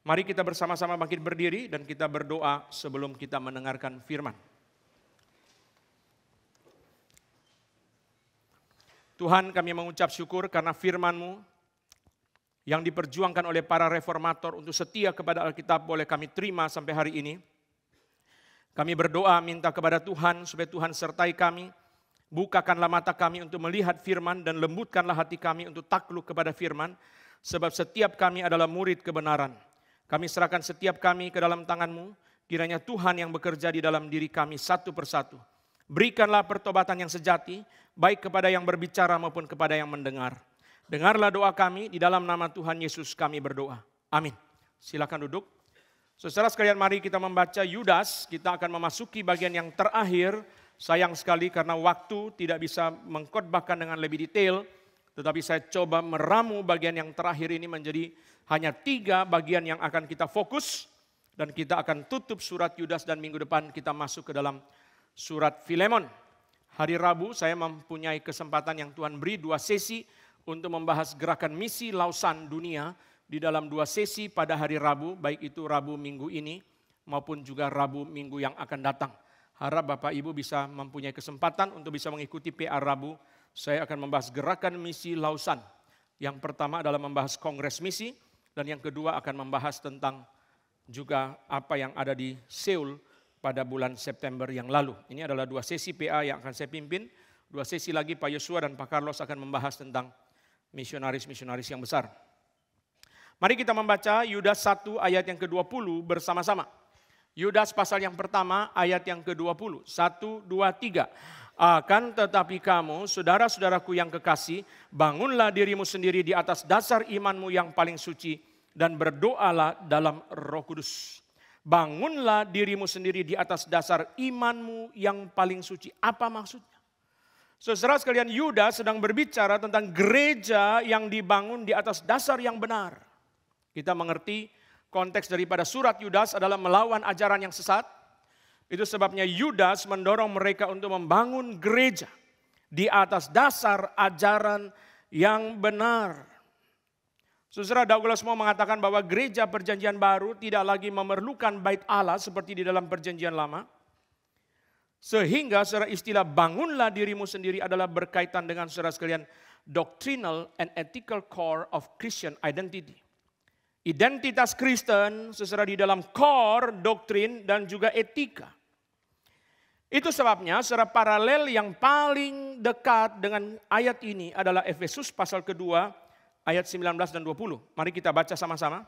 Mari kita bersama-sama bangkit berdiri dan kita berdoa sebelum kita mendengarkan firman. Tuhan, kami mengucap syukur karena firman-Mu yang diperjuangkan oleh para reformator untuk setia kepada Alkitab boleh kami terima sampai hari ini. Kami berdoa minta kepada Tuhan supaya Tuhan sertai kami, bukakanlah mata kami untuk melihat firman dan lembutkanlah hati kami untuk takluk kepada firman, sebab setiap kami adalah murid kebenaran. Kami serahkan setiap kami ke dalam tangan-Mu, kiranya Tuhan yang bekerja di dalam diri kami satu persatu. Berikanlah pertobatan yang sejati, baik kepada yang berbicara maupun kepada yang mendengar. Dengarlah doa kami, di dalam nama Tuhan Yesus kami berdoa. Amin. Silakan duduk. Saudara sekalian, mari kita membaca Yudas. Kita akan memasuki bagian yang terakhir. Sayang sekali karena waktu tidak bisa mengkhotbahkan dengan lebih detail. Tetapi saya coba meramu bagian yang terakhir ini menjadi hanya 3 bagian yang akan kita fokus. Dan kita akan tutup surat Yudas dan minggu depan kita masuk ke dalam surat Filemon. Hari Rabu saya mempunyai kesempatan yang Tuhan beri 2 sesi untuk membahas gerakan misi Lausan dunia di dalam 2 sesi pada hari Rabu, baik itu Rabu minggu ini maupun juga Rabu minggu yang akan datang. Harap Bapak Ibu bisa mempunyai kesempatan untuk bisa mengikuti PA Rabu. Saya akan membahas gerakan misi Lausan. Yang pertama adalah membahas kongres misi dan yang kedua akan membahas tentang juga apa yang ada di Seoul pada bulan September yang lalu. Ini adalah 2 sesi PA yang akan saya pimpin. 2 sesi lagi Pak Yosua dan Pak Carlos akan membahas tentang misionaris-misionaris yang besar. Mari kita membaca Yudas 1 ayat yang ke-20 bersama-sama. Yudas pasal yang pertama ayat yang ke-20. 1, 2, 3. Akan tetapi kamu, saudara-saudaraku yang kekasih, bangunlah dirimu sendiri di atas dasar imanmu yang paling suci dan berdoalah dalam Roh Kudus. Bangunlah dirimu sendiri di atas dasar imanmu yang paling suci. Apa maksudnya? Saudara sekalian, Yudas sedang berbicara tentang gereja yang dibangun di atas dasar yang benar. Kita mengerti konteks daripada surat Yudas adalah melawan ajaran yang sesat. Itu sebabnya Yudas mendorong mereka untuk membangun gereja di atas dasar ajaran yang benar. Saudara, Douglas Moore mengatakan bahwa gereja perjanjian baru tidak lagi memerlukan bait Allah seperti di dalam perjanjian lama. Sehingga secara istilah bangunlah dirimu sendiri adalah berkaitan dengan saudara sekalian doctrinal and ethical core of Christian identity. Identitas Kristen secara di dalam core, doktrin dan juga etika. Itu sebabnya secara paralel yang paling dekat dengan ayat ini adalah Efesus pasal kedua ayat 19 dan 20. Mari kita baca sama-sama.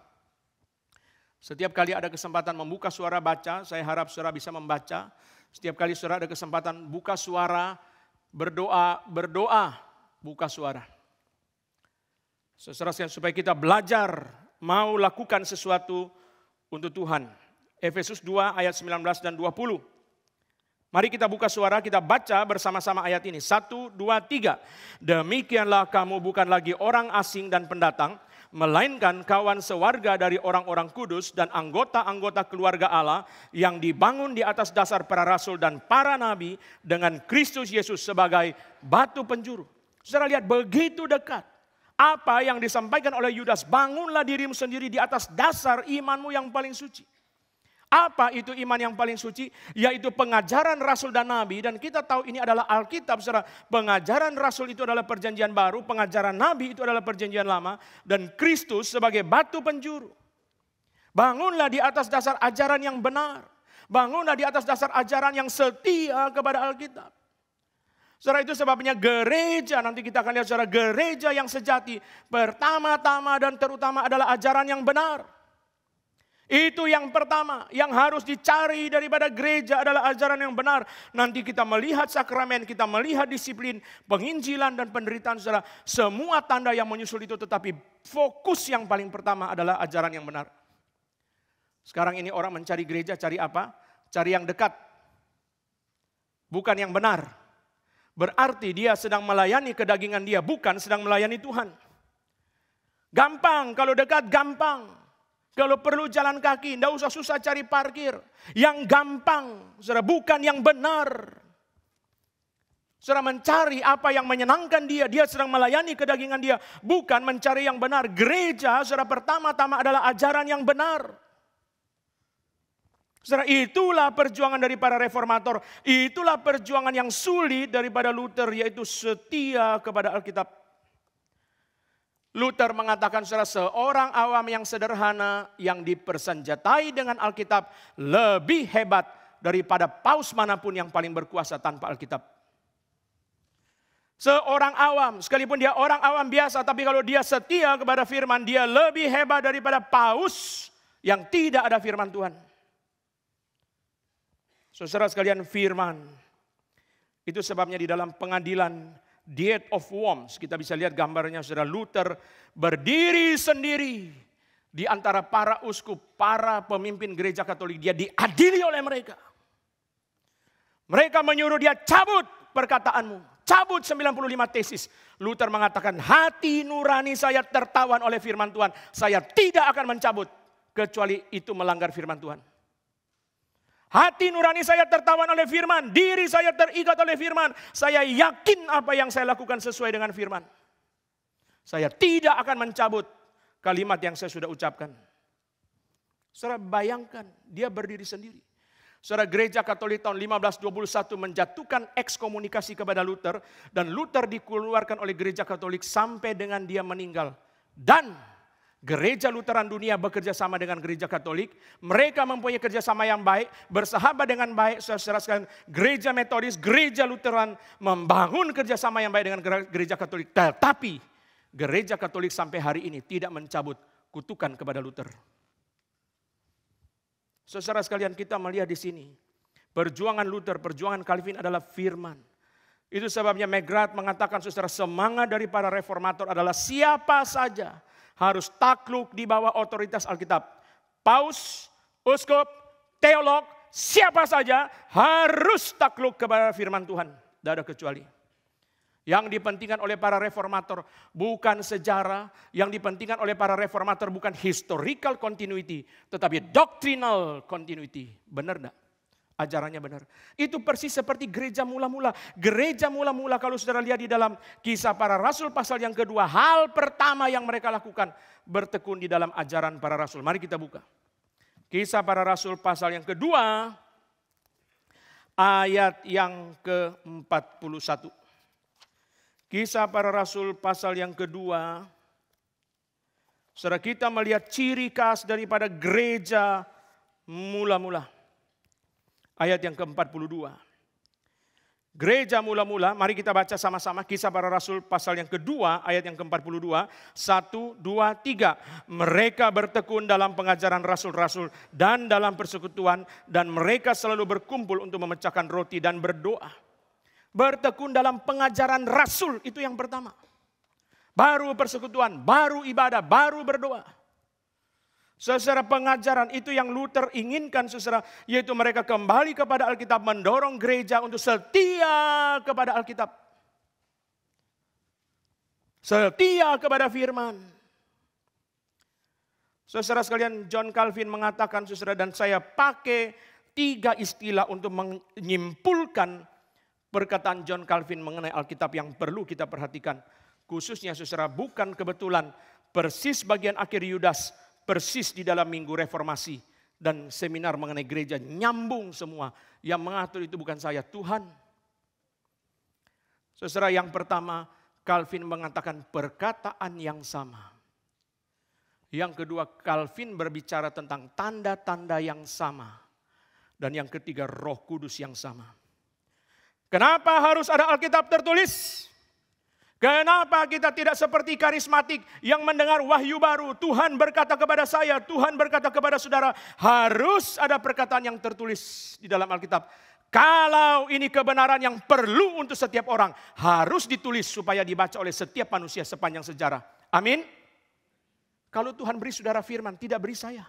Setiap kali ada kesempatan membuka suara baca, saya harap saudara bisa membaca. Setiap kali saudara ada kesempatan buka suara, berdoa, buka suara. Saudara sekalian, supaya kita belajar mau lakukan sesuatu untuk Tuhan. Efesus 2 ayat 19 dan 20. Mari kita buka suara, kita baca bersama-sama ayat ini. 1, 2, 3. Demikianlah kamu bukan lagi orang asing dan pendatang, melainkan kawan sewarga dari orang-orang kudus dan anggota-anggota keluarga Allah yang dibangun di atas dasar para rasul dan para nabi dengan Kristus Yesus sebagai batu penjuru. Saudara lihat begitu dekat apa yang disampaikan oleh Yudas, bangunlah dirimu sendiri di atas dasar imanmu yang paling suci. Apa itu iman yang paling suci? Yaitu pengajaran Rasul dan Nabi. Dan kita tahu ini adalah Alkitab. Saudara. Pengajaran Rasul itu adalah perjanjian baru. Pengajaran Nabi itu adalah perjanjian lama. Dan Kristus sebagai batu penjuru. Bangunlah di atas dasar ajaran yang benar. Bangunlah di atas dasar ajaran yang setia kepada Alkitab. Saudara, itu sebabnya gereja, nanti kita akan lihat saudara, gereja yang sejati. Pertama-tama dan terutama adalah ajaran yang benar. Itu yang pertama, yang harus dicari daripada gereja adalah ajaran yang benar. Nanti kita melihat sakramen, kita melihat disiplin, penginjilan dan penderitaan saudara. Semua tanda yang menyusul itu, tetapi fokus yang paling pertama adalah ajaran yang benar. Sekarang ini orang mencari gereja, cari apa? Cari yang dekat. Bukan yang benar. Berarti dia sedang melayani kedagingan dia, bukan sedang melayani Tuhan. Gampang, kalau dekat gampang. Kalau perlu jalan kaki, tidak usah susah cari parkir. Yang gampang, saudara, bukan yang benar. Saudara mencari apa yang menyenangkan dia. Dia sedang melayani kedagingan dia. Bukan mencari yang benar. Gereja, saudara, pertama-tama adalah ajaran yang benar. Saudara, itulah perjuangan dari para reformator. Itulah perjuangan yang sulit daripada Luther, yaitu setia kepada Alkitab. Luther mengatakan, saudara, seorang awam yang sederhana yang dipersenjatai dengan Alkitab lebih hebat daripada paus manapun yang paling berkuasa tanpa Alkitab. Seorang awam, sekalipun dia orang awam biasa, tapi kalau dia setia kepada firman, dia lebih hebat daripada paus yang tidak ada firman Tuhan. Saudara sekalian, firman itu sebabnya di dalam pengadilan Diet of Worms, kita bisa lihat gambarnya, saudara, Luther berdiri sendiri di antara para uskup, para pemimpin gereja Katolik. Dia diadili oleh mereka. Mereka menyuruh dia, cabut perkataanmu. Cabut 95 tesis. Luther mengatakan, hati nurani saya tertawan oleh firman Tuhan. Saya tidak akan mencabut kecuali itu melanggar firman Tuhan. Hati nurani saya tertawan oleh firman. Diri saya terikat oleh firman. Saya yakin apa yang saya lakukan sesuai dengan firman. Saya tidak akan mencabut kalimat yang saya sudah ucapkan. Saudara bayangkan, dia berdiri sendiri. Saudara, gereja Katolik tahun 1521 menjatuhkan ekskomunikasi kepada Luther. Dan Luther dikeluarkan oleh gereja Katolik sampai dengan dia meninggal. Dan gereja Lutheran dunia bekerja sama dengan gereja Katolik. Mereka mempunyai kerjasama yang baik, bersahabat dengan baik. Saudara sekalian, gereja Metodis, gereja Lutheran membangun kerjasama yang baik dengan gereja Katolik. Tetapi gereja Katolik sampai hari ini tidak mencabut kutukan kepada Luther. Saudara sekalian, kita melihat di sini perjuangan Luther, perjuangan Calvin adalah firman. Itu sebabnya McGrath mengatakan, saudara, semangat dari para reformator adalah siapa saja harus takluk di bawah otoritas Alkitab. Paus, uskup, teolog, siapa saja harus takluk kepada firman Tuhan. Tidak ada kecuali. Yang dipentingkan oleh para reformator bukan sejarah, yang dipentingkan oleh para reformator bukan historical continuity, tetapi doctrinal continuity. Benar enggak? Ajarannya benar. Itu persis seperti gereja mula-mula. Gereja mula-mula kalau saudara lihat di dalam Kisah Para Rasul pasal yang kedua, hal pertama yang mereka lakukan bertekun di dalam ajaran para rasul. Mari kita buka. Kisah Para Rasul pasal yang kedua, ayat yang ke-41. Kisah Para Rasul pasal yang kedua, saudara, kita melihat ciri khas daripada gereja mula-mula. Ayat yang ke-42. Gereja mula-mula, mari kita baca sama-sama Kisah Para Rasul pasal yang kedua, ayat yang ke-42. 1, 2, 3. Mereka bertekun dalam pengajaran rasul-rasul dan dalam persekutuan, dan mereka selalu berkumpul untuk memecahkan roti dan berdoa. Bertekun dalam pengajaran rasul, itu yang pertama. Baru persekutuan, baru ibadah, baru berdoa. Saudara, pengajaran itu yang Luther inginkan, saudara, yaitu mereka kembali kepada Alkitab, mendorong gereja untuk setia kepada Alkitab. Setia kepada firman. Saudara sekalian, John Calvin mengatakan, saudara, dan saya pakai 3 istilah untuk menyimpulkan perkataan John Calvin mengenai Alkitab yang perlu kita perhatikan. Khususnya, saudara, bukan kebetulan persis bagian akhir Yudas, persis di dalam minggu reformasi dan seminar mengenai gereja, nyambung semua. Yang mengatur itu bukan saya, Tuhan. Saudara, yang pertama, Calvin mengatakan perkataan yang sama. Yang kedua, Calvin berbicara tentang tanda-tanda yang sama. Dan yang ketiga, Roh Kudus yang sama. Kenapa harus ada Alkitab tertulis? Kenapa kita tidak seperti karismatik yang mendengar wahyu baru? Tuhan berkata kepada saya, Tuhan berkata kepada saudara. Harus ada perkataan yang tertulis di dalam Alkitab. Kalau ini kebenaran yang perlu untuk setiap orang, harus ditulis supaya dibaca oleh setiap manusia sepanjang sejarah. Amin. Kalau Tuhan beri saudara firman, tidak beri saya.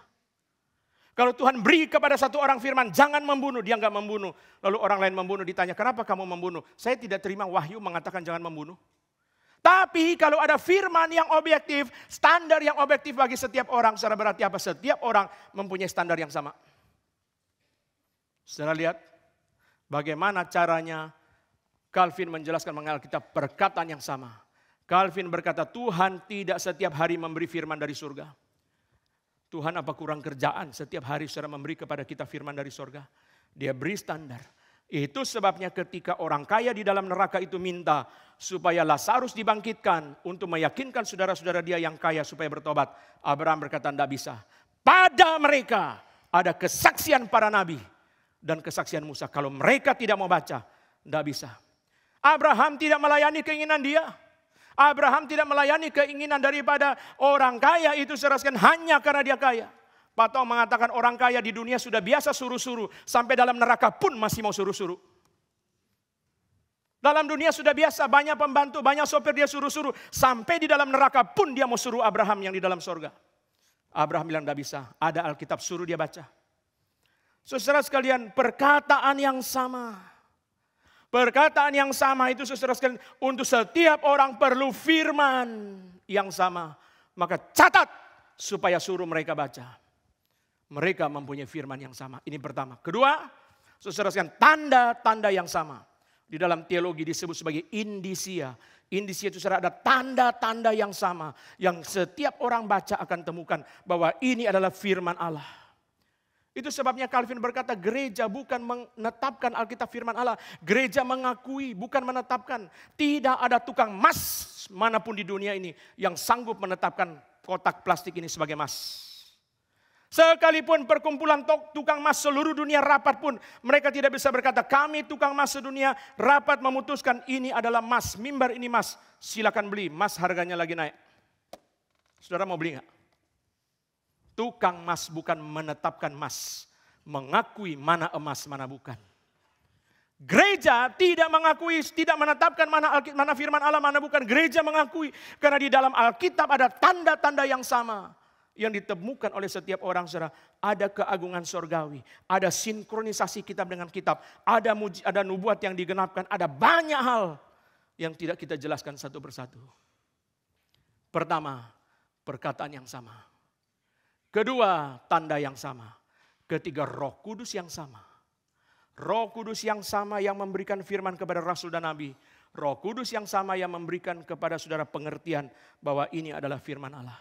Kalau Tuhan beri kepada satu orang firman, jangan membunuh, dia enggak membunuh. Lalu orang lain membunuh, ditanya, kenapa kamu membunuh? Saya tidak terima wahyu mengatakan jangan membunuh. Tapi kalau ada firman yang objektif, standar yang objektif bagi setiap orang, saudara, berarti apa? Setiap orang mempunyai standar yang sama. Saudara lihat bagaimana caranya Calvin menjelaskan mengenai Alkitab perkataan yang sama. Calvin berkata, Tuhan tidak setiap hari memberi firman dari surga. Tuhan apa kurang kerjaan setiap hari saudara memberi kepada kita firman dari surga? Dia beri standar. Itu sebabnya ketika orang kaya di dalam neraka itu minta supaya Lazarus dibangkitkan untuk meyakinkan saudara-saudara dia yang kaya supaya bertobat. Abraham berkata, tidak bisa. Pada mereka ada kesaksian para nabi dan kesaksian Musa. Kalau mereka tidak mau baca, tidak bisa. Abraham tidak melayani keinginan dia. Abraham tidak melayani keinginan daripada orang kaya itu seraskan hanya karena dia kaya. Pak Tong mengatakan orang kaya di dunia sudah biasa suruh-suruh. Sampai dalam neraka pun masih mau suruh-suruh. Dalam dunia sudah biasa banyak pembantu, banyak sopir dia suruh-suruh. Sampai di dalam neraka pun dia mau suruh Abraham yang di dalam sorga. Abraham bilang tidak bisa. Ada Alkitab suruh dia baca. Saudara sekalian perkataan yang sama. Perkataan yang sama itu saudara sekalian, untuk setiap orang perlu firman yang sama. Maka catat supaya suruh mereka baca. Mereka mempunyai firman yang sama. Ini pertama. Kedua, saudara sekalian, tanda-tanda yang sama. Di dalam teologi disebut sebagai indisia. Indisia itu saudara ada tanda-tanda yang sama. Yang setiap orang baca akan temukan bahwa ini adalah firman Allah. Itu sebabnya Calvin berkata gereja bukan menetapkan Alkitab firman Allah. Gereja mengakui bukan menetapkan. Tidak ada tukang emas manapun di dunia ini yang sanggup menetapkan kotak plastik ini sebagai emas. Sekalipun perkumpulan tukang emas seluruh dunia rapat pun mereka tidak bisa berkata kami tukang emas sedunia rapat memutuskan ini adalah emas. Mimbar ini emas. Silakan beli. Emas harganya lagi naik. Saudara mau beli nggak? Tukang emas bukan menetapkan emas. Mengakui mana emas, mana bukan. Gereja tidak mengakui, tidak menetapkan mana firman Allah, mana bukan. Gereja mengakui. Karena di dalam Alkitab ada tanda-tanda yang sama. Yang ditemukan oleh setiap orang, saudara. Ada keagungan sorgawi. Ada sinkronisasi kitab dengan kitab. Ada nubuat yang digenapkan. Ada banyak hal yang tidak kita jelaskan satu persatu. Pertama, perkataan yang sama. Kedua, tanda yang sama. Ketiga, Roh Kudus yang sama. Roh Kudus yang sama yang memberikan firman kepada Rasul dan Nabi. Roh Kudus yang sama yang memberikan kepada saudara pengertian bahwa ini adalah firman Allah.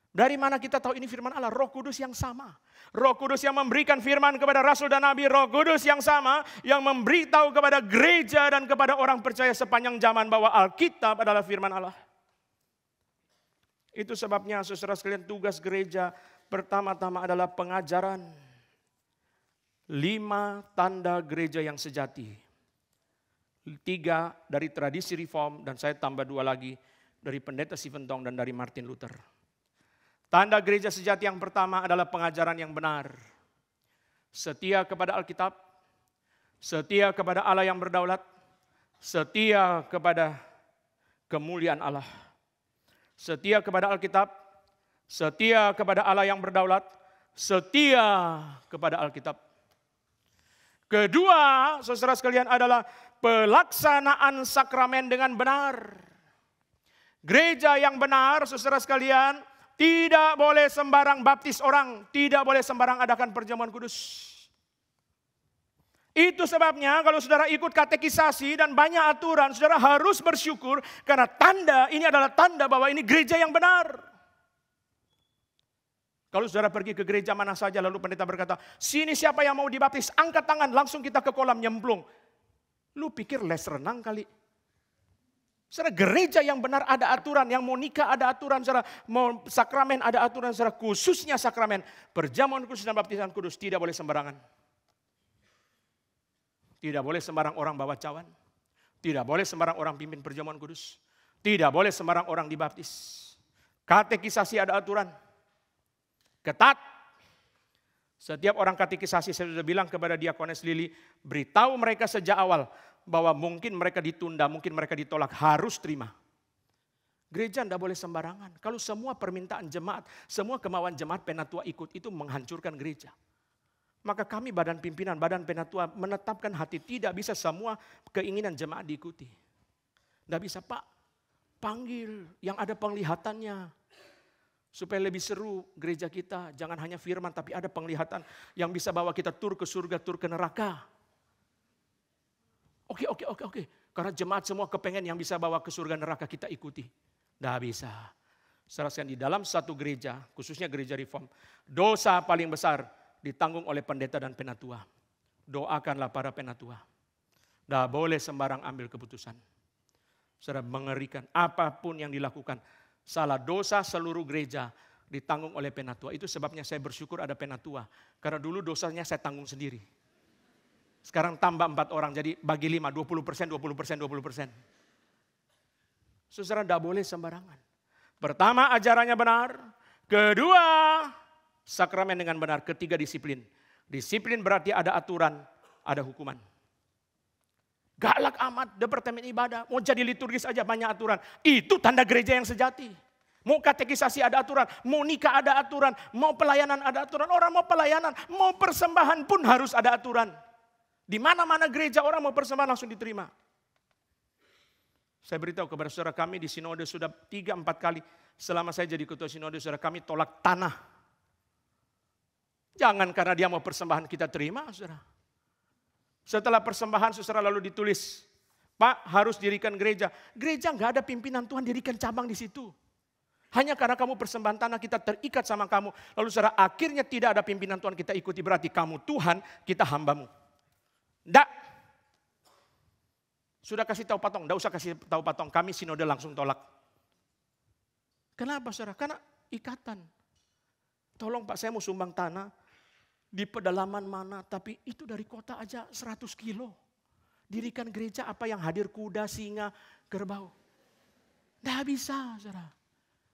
Dari mana kita tahu ini firman Allah? Roh Kudus yang sama. Roh Kudus yang memberikan firman kepada Rasul dan Nabi. Roh Kudus yang sama yang memberitahu kepada gereja dan kepada orang percaya sepanjang zaman bahwa Alkitab adalah firman Allah. Itu sebabnya saudara sekalian tugas gereja pertama-tama adalah pengajaran 5 tanda gereja yang sejati. 3 dari tradisi reform dan saya tambah 2 lagi dari pendeta Stephen Tong dan dari Martin Luther. Tanda gereja sejati yang pertama adalah pengajaran yang benar. Setia kepada Alkitab, setia kepada Allah yang berdaulat, setia kepada kemuliaan Allah. Setia kepada Alkitab, setia kepada Allah yang berdaulat, setia kepada Alkitab. Kedua, saudara sekalian adalah pelaksanaan sakramen dengan benar. Gereja yang benar, saudara sekalian, tidak boleh sembarang baptis orang, tidak boleh sembarang adakan perjamuan kudus. Itu sebabnya kalau saudara ikut katekisasi dan banyak aturan, saudara harus bersyukur karena tanda ini adalah tanda bahwa ini gereja yang benar. Kalau saudara pergi ke gereja mana saja lalu pendeta berkata, sini siapa yang mau dibaptis, angkat tangan langsung kita ke kolam nyemplung. Lu pikir les renang kali? Saudara gereja yang benar ada aturan, yang mau nikah ada aturan, saudara mau sakramen ada aturan, saudara khususnya sakramen. Perjamuan kudus dan baptisan kudus tidak boleh sembarangan. Tidak boleh sembarang orang bawa cawan. Tidak boleh sembarang orang pimpin perjamuan kudus. Tidak boleh sembarang orang dibaptis. Katekisasi ada aturan. Ketat. Setiap orang katekisasi saya sudah bilang kepada Diakones Lili, beritahu mereka sejak awal bahwa mungkin mereka ditunda, mungkin mereka ditolak, harus terima. Gereja tidak boleh sembarangan. Kalau semua permintaan jemaat, semua kemauan jemaat penatua ikut, itu menghancurkan gereja. Maka kami badan pimpinan, badan penatua menetapkan hati tidak bisa semua keinginan jemaat diikuti. Tidak bisa Pak, panggil yang ada penglihatannya. Supaya lebih seru gereja kita, jangan hanya firman tapi ada penglihatan yang bisa bawa kita tur ke surga, tur ke neraka. Oke. Karena jemaat semua kepengen yang bisa bawa ke surga neraka kita ikuti. Nggak bisa. Serahkan di dalam satu gereja, khususnya gereja reform, dosa paling besar ditanggung oleh pendeta dan penatua. Doakanlah para penatua. Nggak boleh sembarang ambil keputusan. Saudara, mengerikan. Apapun yang dilakukan, salah dosa seluruh gereja ditanggung oleh penatua. Itu sebabnya saya bersyukur ada penatua. Karena dulu dosanya saya tanggung sendiri. Sekarang tambah 4 orang, jadi bagi 5, 20%. Saudara, tidak boleh sembarangan. Pertama, ajarannya benar. Kedua, sakramen dengan benar. Ketiga, disiplin. Disiplin berarti ada aturan, ada hukuman. Galak amat departemen ibadah. Mau jadi liturgis aja banyak aturan. Itu tanda gereja yang sejati. Mau katekisasi ada aturan. Mau nikah ada aturan. Mau pelayanan ada aturan. Orang mau pelayanan, mau persembahan pun harus ada aturan. Di mana-mana gereja orang mau persembahan langsung diterima. Saya beritahu kepada saudara, kami di sinode sudah 3-4 kali selama saya jadi ketua sinode, saudara, kami tolak tanah. Jangan karena dia mau persembahan kita terima, saudara. Setelah persembahan, saudara, lalu ditulis, Pak, harus dirikan gereja. Gereja nggak ada pimpinan Tuhan, dirikan cabang di situ. Hanya karena kamu persembahan tanah, kita terikat sama kamu. Lalu saudara, akhirnya tidak ada pimpinan Tuhan kita ikuti, berarti kamu Tuhan, kita hambamu. Nggak. Sudah kasih tahu patong, enggak usah kasih tahu patong. Kami sinode langsung tolak. Kenapa saudara? Karena ikatan. Tolong Pak, saya mau sumbang tanah di pedalaman mana, tapi itu dari kota aja 100 kilo. Dirikan gereja apa yang hadir kuda, singa, kerbau. Enggak bisa saudara.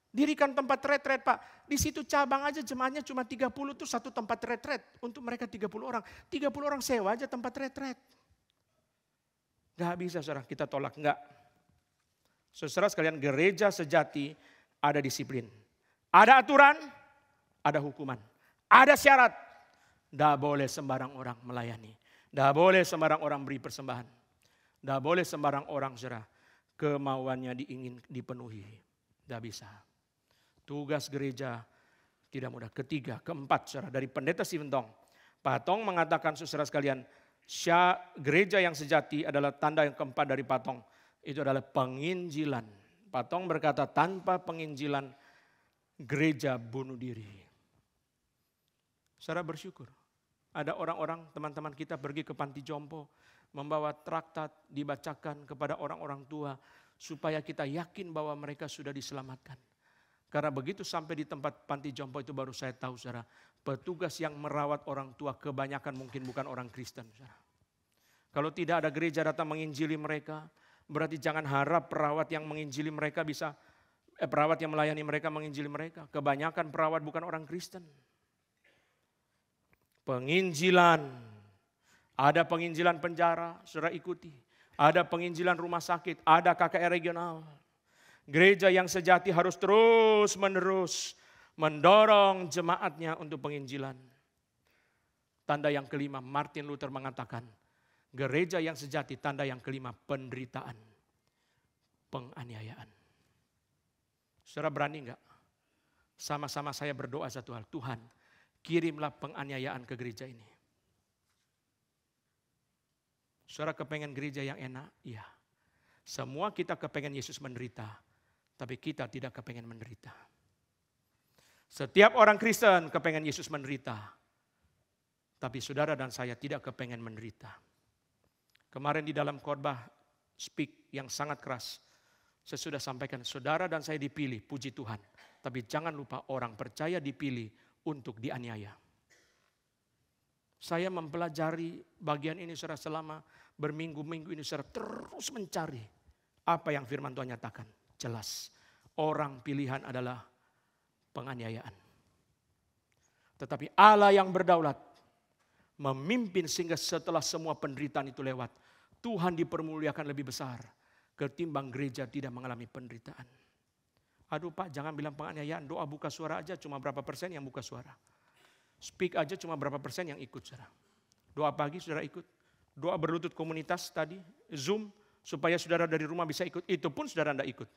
Dirikan tempat retret Pak. Di situ cabang aja jemaahnya cuma 30 tuh satu tempat retret. Untuk mereka 30 orang. 30 orang sewa aja tempat retret. Gak bisa saudara, kita tolak, enggak. Saudara sekalian, gereja sejati ada disiplin. Ada aturan, ada hukuman. Ada syarat. Gak boleh sembarang orang melayani. Gak boleh sembarang orang beri persembahan. Gak boleh sembarang orang saudara, kemauannya diingin dipenuhi. Gak bisa. Tugas gereja tidak mudah. Ketiga, keempat saudara, dari pendeta Stephen Tong. Pak Tong mengatakan saudara sekalian, gereja yang sejati adalah tanda yang keempat dari Patong. Itu adalah penginjilan. Patong berkata tanpa penginjilan gereja bunuh diri. Saudara bersyukur. Ada orang-orang teman-teman kita pergi ke panti jompo. Membawa traktat dibacakan kepada orang-orang tua. Supaya kita yakin bahwa mereka sudah diselamatkan. Karena begitu sampai di tempat panti jompo itu baru saya tahu saudara. Petugas yang merawat orang tua kebanyakan mungkin bukan orang Kristen. Saudara. Kalau tidak ada gereja datang menginjili mereka, berarti jangan harap perawat yang menginjili mereka bisa, perawat yang melayani mereka menginjili mereka. Kebanyakan perawat bukan orang Kristen. Penginjilan, ada penginjilan penjara, saudara ikuti. Ada penginjilan rumah sakit, ada KKR regional. Gereja yang sejati harus terus menerus mendorong jemaatnya untuk penginjilan. Tanda yang kelima, Martin Luther mengatakan, gereja yang sejati, tanda yang kelima, penderitaan, penganiayaan. Saudara berani enggak? Sama-sama saya berdoa satu hal, Tuhan kirimlah penganiayaan ke gereja ini. Saudara kepengen gereja yang enak? Iya. Semua kita kepengen Yesus menderita, tapi kita tidak kepengen menderita. Setiap orang Kristen kepengen Yesus menderita. Tapi saudara dan saya tidak kepengen menderita. Kemarin di dalam khotbah speak yang sangat keras. Saya sudah sampaikan, saudara dan saya dipilih, puji Tuhan. Tapi jangan lupa orang percaya dipilih untuk dianiaya. Saya mempelajari bagian ini saudara selama berminggu-minggu ini saudara terus mencari. Apa yang firman Tuhan nyatakan? Jelas, orang pilihan adalah penganiayaan. Tetapi Allah yang berdaulat memimpin sehingga setelah semua penderitaan itu lewat, Tuhan dipermuliakan lebih besar ketimbang gereja tidak mengalami penderitaan. Aduh Pak, jangan bilang penganiayaan, doa buka suara aja cuma berapa persen yang buka suara. Speak aja cuma berapa persen yang ikut saudara. Doa pagi saudara ikut. Doa berlutut komunitas tadi, Zoom, supaya saudara dari rumah bisa ikut. Itu pun saudara tidak ikut.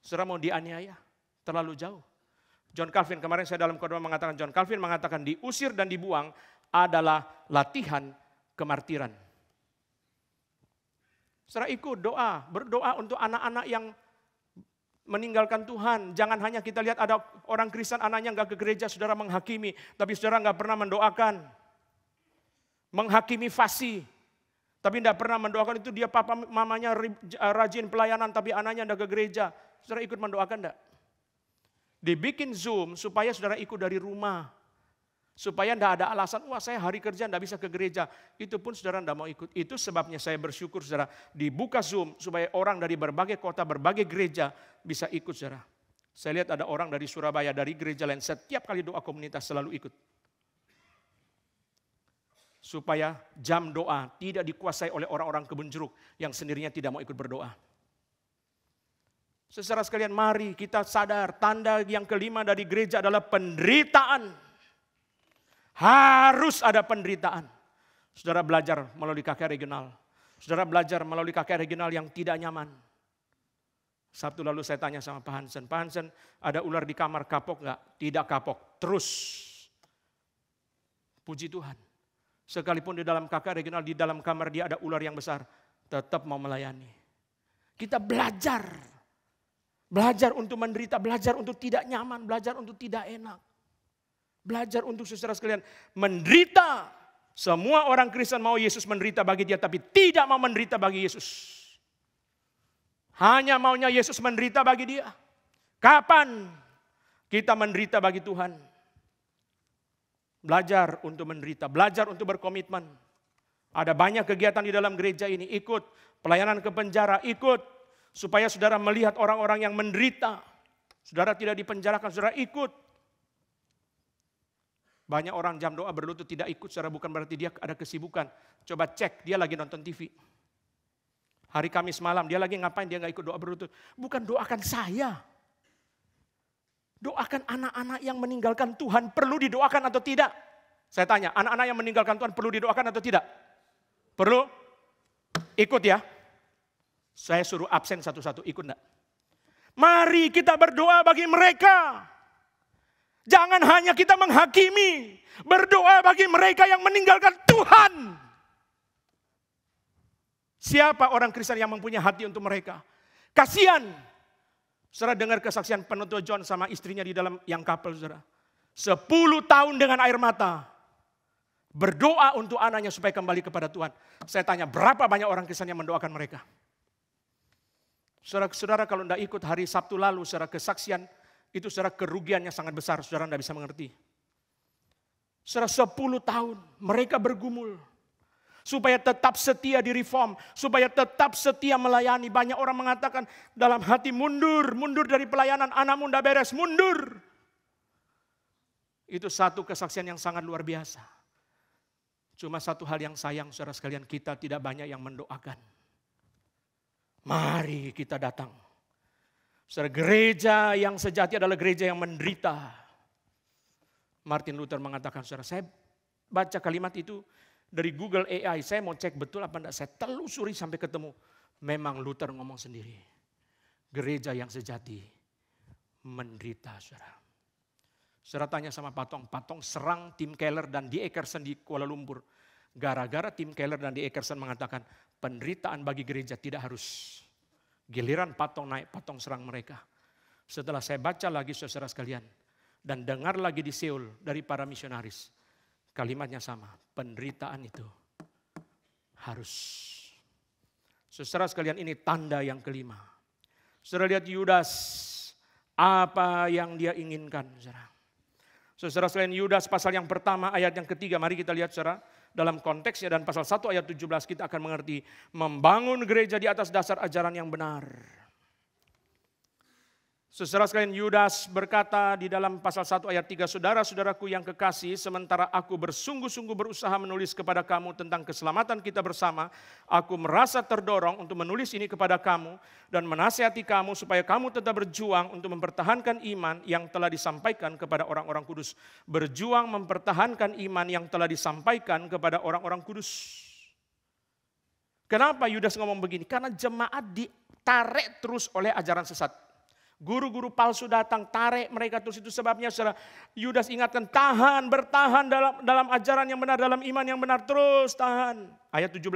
Saudara mau dianiaya, terlalu jauh. John Calvin, kemarin saya dalam khotbah mengatakan, John Calvin mengatakan diusir dan dibuang adalah latihan kemartiran. Saudara ikut doa, berdoa untuk anak-anak yang meninggalkan Tuhan. Jangan hanya kita lihat ada orang Kristen anaknya nggak ke gereja, saudara menghakimi. Tapi saudara nggak pernah mendoakan. Menghakimi fasih. Tapi tidak pernah mendoakan itu dia papa mamanya rajin pelayanan tapi anaknya tidak ke gereja. Saudara ikut mendoakan enggak? Dibikin Zoom supaya saudara ikut dari rumah. Supaya tidak ada alasan, wah saya hari kerja tidak bisa ke gereja. Itu pun saudara tidak mau ikut. Itu sebabnya saya bersyukur saudara dibuka Zoom supaya orang dari berbagai kota, berbagai gereja bisa ikut saudara. Saya lihat ada orang dari Surabaya, dari gereja lain, setiap kali doa komunitas selalu ikut. Supaya jam doa tidak dikuasai oleh orang-orang kebun jeruk yang sendirinya tidak mau ikut berdoa. Saudara sekalian, mari kita sadar tanda yang kelima dari gereja adalah penderitaan. Harus ada penderitaan. Saudara belajar melalui KKR regional. Saudara belajar melalui KKR regional yang tidak nyaman. Sabtu lalu saya tanya sama Pak Hansen. Pak Hansen, ada ular di kamar, kapok enggak? Tidak kapok. Terus. Puji Tuhan. Sekalipun di dalam KKR regional, di dalam kamar dia ada ular yang besar. Tetap mau melayani. Kita belajar. Belajar untuk menderita, belajar untuk tidak nyaman, belajar untuk tidak enak. Belajar untuk saudara sekalian menderita. Semua orang Kristen mau Yesus menderita bagi dia, tapi tidak mau menderita bagi Yesus. Hanya maunya Yesus menderita bagi dia. Kapan kita menderita bagi Tuhan? Belajar untuk menderita, belajar untuk berkomitmen. Ada banyak kegiatan di dalam gereja ini, ikut. Pelayanan ke penjara, ikut. Supaya saudara melihat orang-orang yang menderita. Saudara tidak dipenjarakan, saudara ikut. Banyak orang jam doa berlutut tidak ikut, saudara, bukan berarti dia ada kesibukan. Coba cek, dia lagi nonton TV. Hari Kamis malam, dia lagi ngapain, dia nggak ikut doa berlutut. Bukan doakan saya. Doakan anak-anak yang meninggalkan Tuhan, perlu didoakan atau tidak? Saya tanya, anak-anak yang meninggalkan Tuhan perlu didoakan atau tidak? Perlu? Ikut ya. Saya suruh absen satu-satu, ikut enggak? Mari kita berdoa bagi mereka. Jangan hanya kita menghakimi, berdoa bagi mereka yang meninggalkan Tuhan. Siapa orang Kristen yang mempunyai hati untuk mereka? Kasihan. Saudara dengar kesaksian penuntut John sama istrinya di dalam yang couple, saudara. 10 tahun dengan air mata. Berdoa untuk anaknya supaya kembali kepada Tuhan. Saya tanya, berapa banyak orang Kristen yang mendoakan mereka? Saudara kalau tidak ikut hari Sabtu lalu, saudara kesaksian, itu saudara kerugiannya sangat besar, saudara tidak bisa mengerti. Saudara 10 tahun mereka bergumul. Supaya tetap setia di reform, supaya tetap setia melayani. Banyak orang mengatakan dalam hati mundur dari pelayanan, anakmu tidak beres, mundur. Itu satu kesaksian yang sangat luar biasa. Cuma satu hal yang sayang saudara sekalian, kita tidak banyak yang mendoakan. Mari kita datang. Saudara, gereja yang sejati adalah gereja yang menderita. Martin Luther mengatakan, saudara, saya baca kalimat itu dari Google AI, saya mau cek betul apa enggak, saya telusuri sampai ketemu. Memang Luther ngomong sendiri. Gereja yang sejati menderita, saudara. Saudara tanya sama Patong serang Tim Keller dan D. Eckerson di Kuala Lumpur. Gara-gara Tim Keller dan D. Eckerson mengatakan, penderitaan bagi gereja tidak harus. Giliran Patong naik, Patong serang mereka. Setelah saya baca lagi saudara sekalian, dan dengar lagi di Seoul dari para misionaris, kalimatnya sama, penderitaan itu harus. Saudara sekalian, ini tanda yang kelima. Saudara lihat Yudas, apa yang dia inginkan. Saudara sekalian, Yudas pasal yang pertama ayat yang ketiga, mari kita lihat saudara. Dalam konteksnya dan pasal 1 ayat 17 kita akan mengerti. Membangun gereja di atas dasar ajaran yang benar. Saudara sekalian, Yudas berkata di dalam pasal 1 ayat 3, saudara-saudaraku yang kekasih, sementara aku bersungguh-sungguh berusaha menulis kepada kamu tentang keselamatan kita bersama, aku merasa terdorong untuk menulis ini kepada kamu dan menasihati kamu supaya kamu tetap berjuang untuk mempertahankan iman yang telah disampaikan kepada orang-orang kudus. Berjuang mempertahankan iman yang telah disampaikan kepada orang-orang kudus. Kenapa Yudas ngomong begini? Karena jemaat ditarik terus oleh ajaran sesat. Guru-guru palsu datang, tarik mereka terus, itu sebabnya saudara Yudas ingatkan, bertahan dalam ajaran yang benar, dalam iman yang benar, terus tahan. Ayat 17.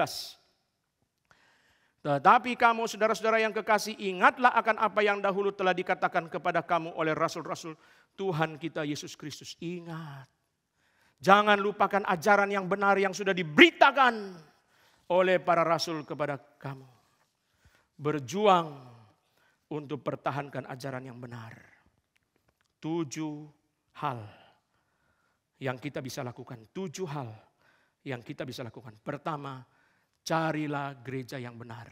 Tetapi kamu saudara-saudara yang kekasih, ingatlah akan apa yang dahulu telah dikatakan kepada kamu oleh rasul-rasul Tuhan kita Yesus Kristus. Ingat. Jangan lupakan ajaran yang benar yang sudah diberitakan oleh para rasul kepada kamu. Berjuang untuk pertahankan ajaran yang benar. 7 hal yang kita bisa lakukan. 7 hal yang kita bisa lakukan. Pertama, carilah gereja yang benar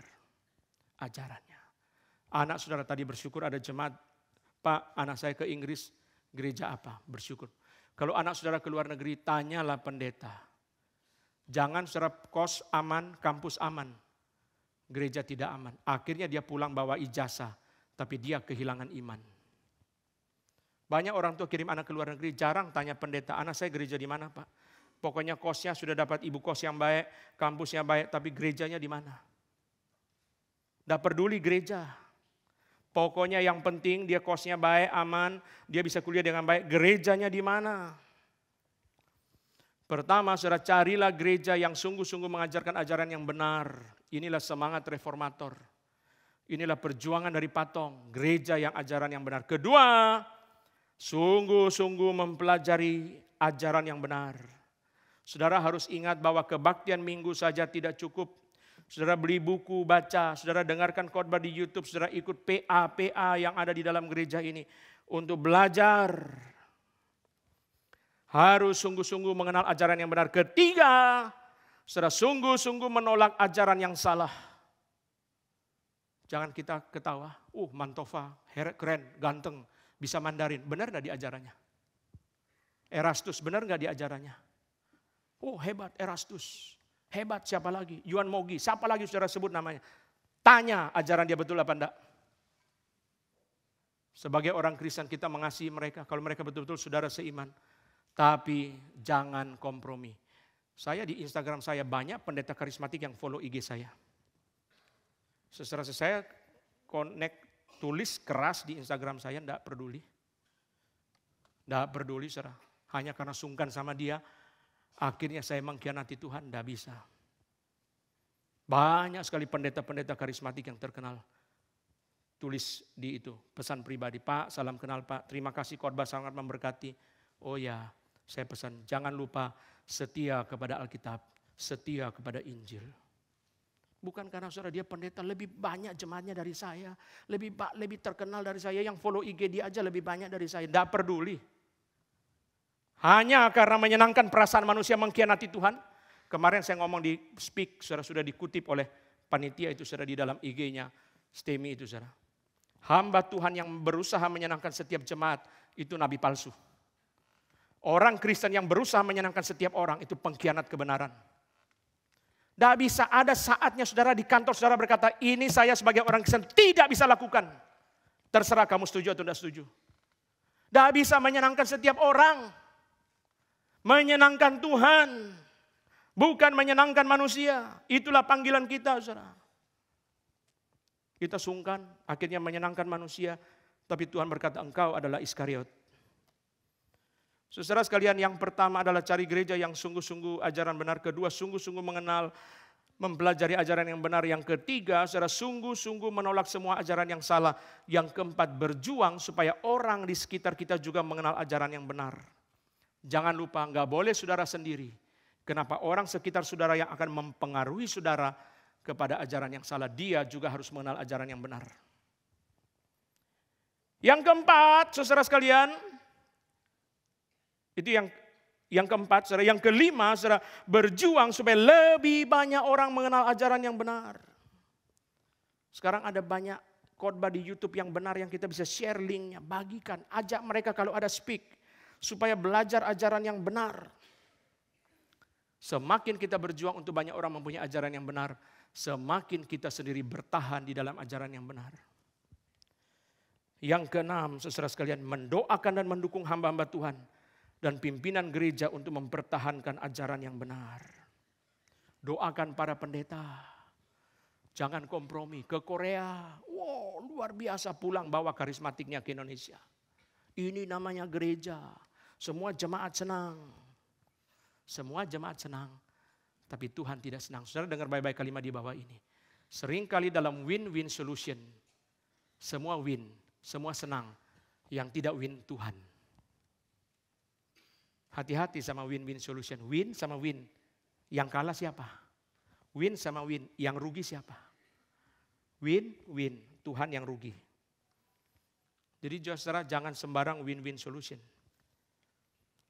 ajarannya. Anak saudara tadi bersyukur ada jemaat, Pak, anak saya ke Inggris, gereja apa? Bersyukur. Kalau anak saudara ke luar negeri, tanyalah pendeta. Jangan saudara kos aman, kampus aman. Gereja tidak aman. Akhirnya dia pulang bawa ijazah, tapi dia kehilangan iman. Banyak orang tua kirim anak ke luar negeri, jarang tanya pendeta, anak saya gereja di mana Pak? Pokoknya kosnya sudah dapat ibu kos yang baik, kampusnya baik, tapi gerejanya di mana? Tidak peduli gereja. Pokoknya yang penting dia kosnya baik, aman, dia bisa kuliah dengan baik. Gerejanya di mana? Pertama, saudara, carilah gereja yang sungguh-sungguh mengajarkan ajaran yang benar. Inilah semangat reformator. Inilah perjuangan dari Patong. Gereja yang ajaran yang benar. Kedua, sungguh-sungguh mempelajari ajaran yang benar. Saudara harus ingat bahwa kebaktian minggu saja tidak cukup. Saudara beli buku, baca, saudara dengarkan khotbah di YouTube, saudara ikut PA yang ada di dalam gereja ini. Untuk belajar, harus sungguh-sungguh mengenal ajaran yang benar. Ketiga, saudara sungguh-sungguh menolak ajaran yang salah. Jangan kita ketawa, Mantova, keren, ganteng, bisa Mandarin. Benar gak di ajarannya? Erastus, benar gak di ajarannya? Hebat Erastus. Hebat siapa lagi? Yuan Mogi, siapa lagi saudara sebut namanya? Tanya ajaran dia betul apa enggak? Sebagai orang Kristen kita mengasihi mereka. Kalau mereka betul-betul saudara seiman. Tapi jangan kompromi. Saya di Instagram saya banyak pendeta karismatik yang follow IG saya. Seserah saya connect, tulis keras di Instagram saya, enggak peduli. Enggak peduli saudara. Hanya karena sungkan sama dia. Akhirnya saya mengkhianati Tuhan, tidak bisa. Banyak sekali pendeta-pendeta karismatik yang terkenal. Tulis di itu, pesan pribadi. Pak, salam kenal Pak, terima kasih khotbah sangat memberkati. Oh ya, saya pesan, jangan lupa setia kepada Alkitab, setia kepada Injil. Bukan karena saudara dia pendeta lebih banyak jemaatnya dari saya. Lebih terkenal dari saya, yang follow IG dia aja lebih banyak dari saya. Tidak peduli. Hanya karena menyenangkan perasaan manusia mengkhianati Tuhan. Kemarin saya ngomong di speak, sudah dikutip oleh panitia itu sudah di dalam IG-nya. Stemi itu saudara. Hamba Tuhan yang berusaha menyenangkan setiap jemaat itu nabi palsu. Orang Kristen yang berusaha menyenangkan setiap orang itu pengkhianat kebenaran. Tidak bisa ada saatnya saudara di kantor saudara berkata, ini saya sebagai orang Kristen tidak bisa lakukan. Terserah kamu setuju atau tidak setuju. Tidak bisa menyenangkan setiap orang. Menyenangkan Tuhan, bukan menyenangkan manusia. Itulah panggilan kita, saudara. Kita sungkan, akhirnya menyenangkan manusia. Tapi Tuhan berkata, engkau adalah Iskariot. Saudara sekalian, yang pertama adalah cari gereja yang sungguh-sungguh ajaran benar. Kedua, sungguh-sungguh mengenal, mempelajari ajaran yang benar. Yang ketiga, saudara sungguh-sungguh menolak semua ajaran yang salah. Yang keempat, berjuang supaya orang di sekitar kita juga mengenal ajaran yang benar. Jangan lupa, nggak boleh saudara sendiri. Kenapa? Orang sekitar saudara yang akan mempengaruhi saudara kepada ajaran yang salah. Dia juga harus mengenal ajaran yang benar. Yang keempat, saudara sekalian, itu yang keempat. Saudara. Yang kelima, saudara, berjuang supaya lebih banyak orang mengenal ajaran yang benar. Sekarang ada banyak khotbah di YouTube yang benar yang kita bisa share linknya, bagikan, ajak mereka kalau ada speak. Supaya belajar ajaran yang benar. Semakin kita berjuang untuk banyak orang mempunyai ajaran yang benar, semakin kita sendiri bertahan di dalam ajaran yang benar. Yang keenam, saudara sekalian, mendoakan dan mendukung hamba-hamba Tuhan dan pimpinan gereja untuk mempertahankan ajaran yang benar. Doakan para pendeta. Jangan kompromi. Ke Korea, luar biasa, pulang bawa karismatiknya ke Indonesia. Ini namanya gereja. Semua jemaat senang. Semua jemaat senang. Tapi Tuhan tidak senang. Saudara dengar baik-baik kalimat di bawah ini. Seringkali dalam win-win solution, semua win, semua senang. Yang tidak win Tuhan. Hati-hati sama win-win solution. Win sama win. Yang kalah siapa? Win sama win. Yang rugi siapa? Win-win. Tuhan yang rugi. Jadi saudara jangan sembarang win-win solution.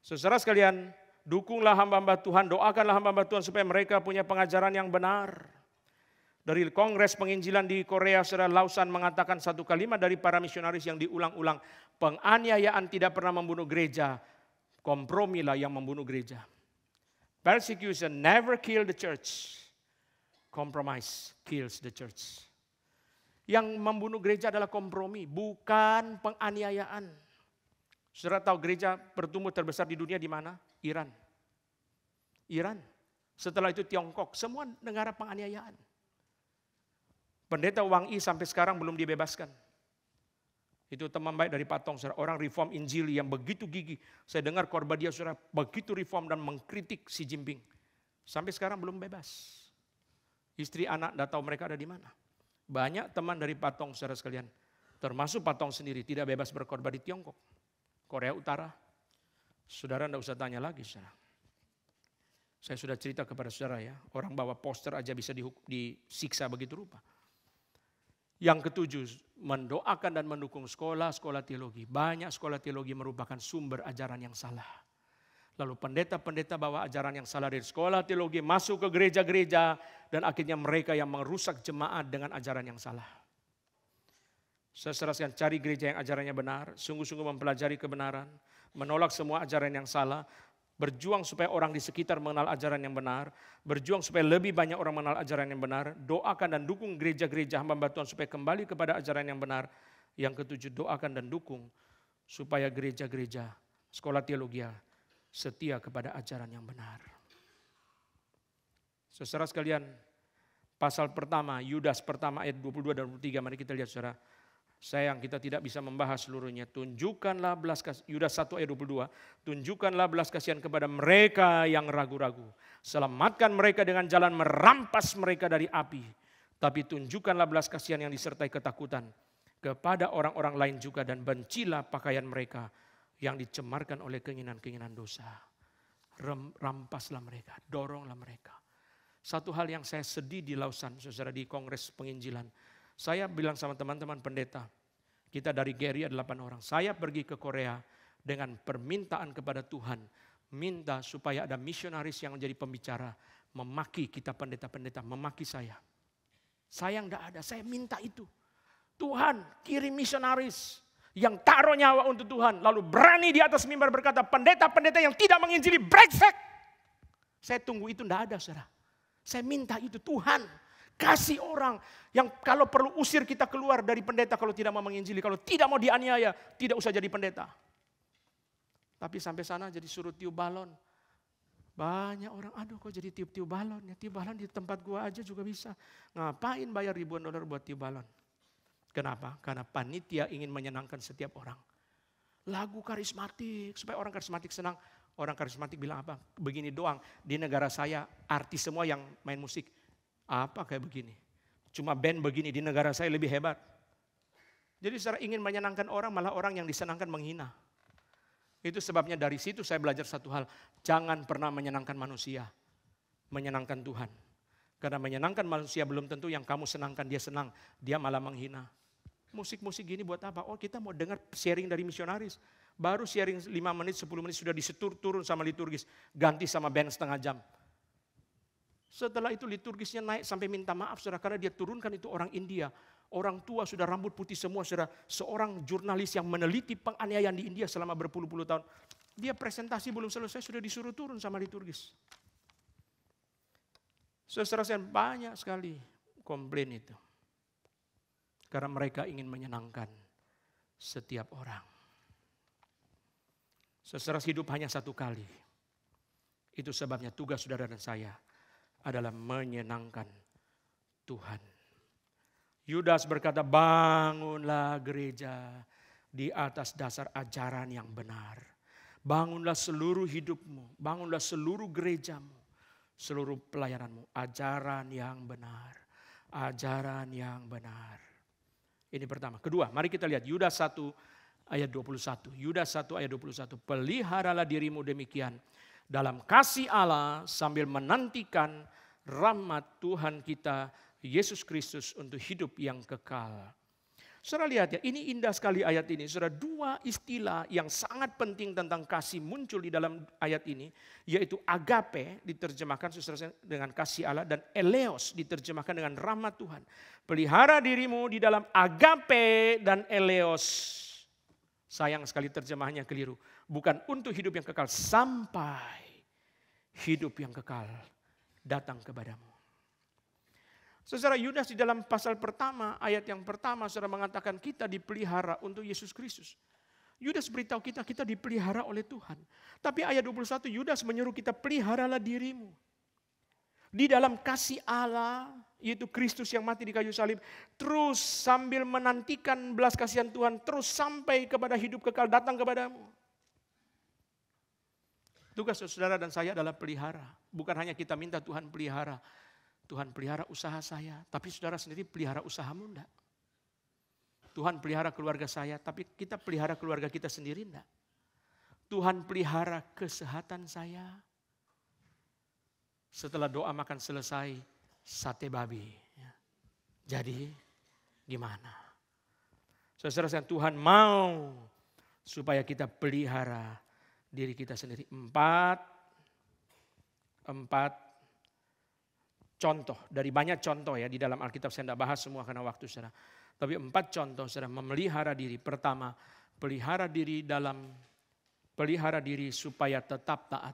Saudara sekalian, dukunglah hamba-hamba Tuhan, doakanlah hamba-hamba Tuhan supaya mereka punya pengajaran yang benar. Dari Kongres Penginjilan di Korea, saudara Lawson mengatakan satu kalimat dari para misionaris yang diulang-ulang. Penganiayaan tidak pernah membunuh gereja, kompromilah yang membunuh gereja. Persecution never kill the church. Compromise kills the church. Yang membunuh gereja adalah kompromi, bukan penganiayaan. Saudara tahu gereja bertumbuh terbesar di dunia di mana? Iran. Iran. Setelah itu Tiongkok, semua negara penganiayaan. Pendeta Wang Yi sampai sekarang belum dibebaskan. Itu teman baik dari Patong, saudara. Orang reform Injili yang begitu gigih. Saya dengar khotbah dia, saudara, begitu reform dan mengkritik Xi Jinping. Sampai sekarang belum bebas. Istri anak tidak tahu mereka ada di mana. Banyak teman dari Patong, saudara sekalian. Termasuk Patong sendiri tidak bebas berkhotbah di Tiongkok. Korea Utara. Saudara tidak usah tanya lagi, saudara. Saya sudah cerita kepada saudara ya. Orang bawa poster aja bisa disiksa begitu rupa. Yang ketujuh, mendoakan dan mendukung sekolah-sekolah teologi. Banyak sekolah teologi merupakan sumber ajaran yang salah. Lalu pendeta-pendeta bawa ajaran yang salah dari sekolah teologi masuk ke gereja-gereja. Dan akhirnya mereka yang merusak jemaat dengan ajaran yang salah. Saya serahkan cari gereja yang ajarannya benar. Sungguh-sungguh mempelajari kebenaran. Menolak semua ajaran yang salah. Berjuang supaya orang di sekitar mengenal ajaran yang benar. Berjuang supaya lebih banyak orang mengenal ajaran yang benar. Doakan dan dukung gereja-gereja hamba Tuhan supaya kembali kepada ajaran yang benar. Yang ketujuh, doakan dan dukung supaya gereja-gereja sekolah teologi setia kepada ajaran yang benar. Saudara sekalian, pasal pertama, Yudas pertama ayat 22 dan 23, mari kita lihat saudara. Sayang kita tidak bisa membahas seluruhnya. Tunjukkanlah belas kasihan, Yudas 1 ayat 22. Tunjukkanlah belas kasihan kepada mereka yang ragu-ragu. Selamatkan mereka dengan jalan merampas mereka dari api. Tapi tunjukkanlah belas kasihan yang disertai ketakutan kepada orang-orang lain juga. Dan bencilah pakaian mereka yang dicemarkan oleh keinginan-keinginan dosa. Rampaslah mereka, doronglah mereka. Satu hal yang saya sedih di Lausan, saudara, di Kongres Penginjilan. Saya bilang sama teman-teman pendeta, kita dari Geri ada 8 orang. Saya pergi ke Korea dengan permintaan kepada Tuhan. Minta supaya ada misionaris yang menjadi pembicara. Memaki kita pendeta-pendeta, memaki saya. Saya enggak ada, saya minta itu. Tuhan kirim misionaris yang taruh nyawa untuk Tuhan. Lalu berani di atas mimbar berkata, pendeta-pendeta yang tidak menginjili brengsek. Saya tunggu itu enggak ada, saudara. Saya minta itu, Tuhan kasih orang yang kalau perlu usir kita keluar dari pendeta kalau tidak mau menginjili. Kalau tidak mau dianiaya, tidak usah jadi pendeta. Tapi sampai sana jadi suruh tiup balon. Banyak orang, aduh kok jadi tiup-tiup balon. Ya tiup balon di tempat gua aja juga bisa. Ngapain bayar ribuan dolar buat tiup balon? Kenapa? Karena panitia ingin menyenangkan setiap orang. Lagu karismatik, supaya orang karismatik senang. Orang karismatik bilang apa? Begini doang, di negara saya artis semua yang main musik. Apa kayak begini? Cuma band begini di negara saya lebih hebat. Jadi secara ingin menyenangkan orang, malah orang yang disenangkan menghina. Itu sebabnya dari situ saya belajar satu hal. Jangan pernah menyenangkan manusia. Menyenangkan Tuhan. Karena menyenangkan manusia belum tentu yang kamu senangkan dia senang. Dia malah menghina. Musik-musik gini buat apa? Oh kita mau dengar sharing dari misionaris. Baru sharing 5 menit, 10 menit sudah disetur turun sama liturgis. Ganti sama band setengah jam. Setelah itu liturgisnya naik sampai minta maaf saudara. Karena dia turunkan itu orang India. Orang tua sudah rambut putih semua saudara. Seorang jurnalis yang meneliti penganiayaan di India selama berpuluh-puluh tahun. Dia presentasi belum selesai sudah disuruh turun sama liturgis. Saudara saya banyak sekali komplain itu. Karena mereka ingin menyenangkan setiap orang. Saudara hidup hanya satu kali. Itu sebabnya tugas saudara dan saya adalah menyenangkan Tuhan. Yudas berkata, bangunlah gereja di atas dasar ajaran yang benar. Bangunlah seluruh hidupmu, bangunlah seluruh gerejamu, seluruh pelayananmu, ajaran yang benar. ajaran yang benar. Ini pertama. Kedua, mari kita lihat Yudas 1 ayat 21. Yudas 1 ayat 21. Peliharalah dirimu demikian dalam kasih Allah sambil menantikan rahmat Tuhan kita Yesus Kristus untuk hidup yang kekal. Saudara lihat ya, ini indah sekali ayat ini. Saudara, dua istilah yang sangat penting tentang kasih muncul di dalam ayat ini, yaitu agape diterjemahkan saudara dengan kasih Allah dan eleos diterjemahkan dengan rahmat Tuhan. Pelihara dirimu di dalam agape dan eleos. Sayang sekali terjemahannya keliru. Bukan untuk hidup yang kekal, sampai hidup yang kekal datang kepadamu. Saudara, Yudas di dalam pasal pertama, ayat yang pertama, saudara mengatakan kita dipelihara untuk Yesus Kristus. Yudas beritahu kita, kita dipelihara oleh Tuhan. Tapi ayat 21, Yudas menyuruh kita peliharalah dirimu. Di dalam kasih Allah, yaitu Kristus yang mati di kayu salib. Terus sambil menantikan belas kasihan Tuhan, terus sampai kepada hidup kekal datang kepadamu. Tugas saudara dan saya adalah pelihara. Bukan hanya kita minta Tuhan pelihara. Tuhan pelihara usaha saya, tapi saudara sendiri pelihara usahamu enggak? Tuhan pelihara keluarga saya, tapi kita pelihara keluarga kita sendiri enggak? Tuhan pelihara kesehatan saya. Setelah doa makan selesai, sate babi. Jadi gimana? Saudara, Tuhan mau supaya kita pelihara diri kita sendiri. Empat contoh, dari banyak contoh ya di dalam Alkitab, saya tidak bahas semua karena waktu saudara. Tapi 4 contoh saudara memelihara diri. Pertama, pelihara diri supaya tetap taat.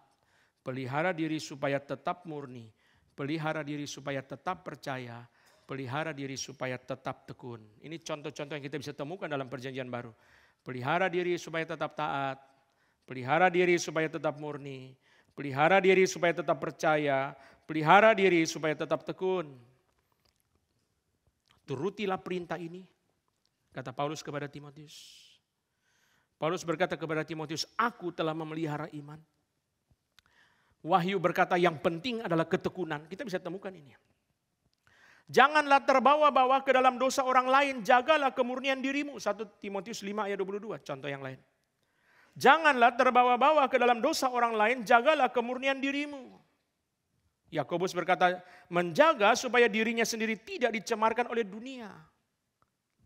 Pelihara diri supaya tetap murni. Pelihara diri supaya tetap percaya. Pelihara diri supaya tetap tekun. Ini contoh-contoh yang kita bisa temukan dalam perjanjian baru. Pelihara diri supaya tetap taat. Pelihara diri supaya tetap murni. Pelihara diri supaya tetap percaya. Pelihara diri supaya tetap tekun. Turutilah perintah ini, kata Paulus kepada Timotius. Paulus berkata kepada Timotius, aku telah memelihara iman. Wahyu berkata yang penting adalah ketekunan. Kita bisa temukan ini. Janganlah terbawa-bawa ke dalam dosa orang lain, jagalah kemurnian dirimu. 1 Timotius 5 ayat 22, contoh yang lain. Janganlah terbawa-bawa ke dalam dosa orang lain, jagalah kemurnian dirimu. Yakobus berkata, menjaga supaya dirinya sendiri tidak dicemarkan oleh dunia.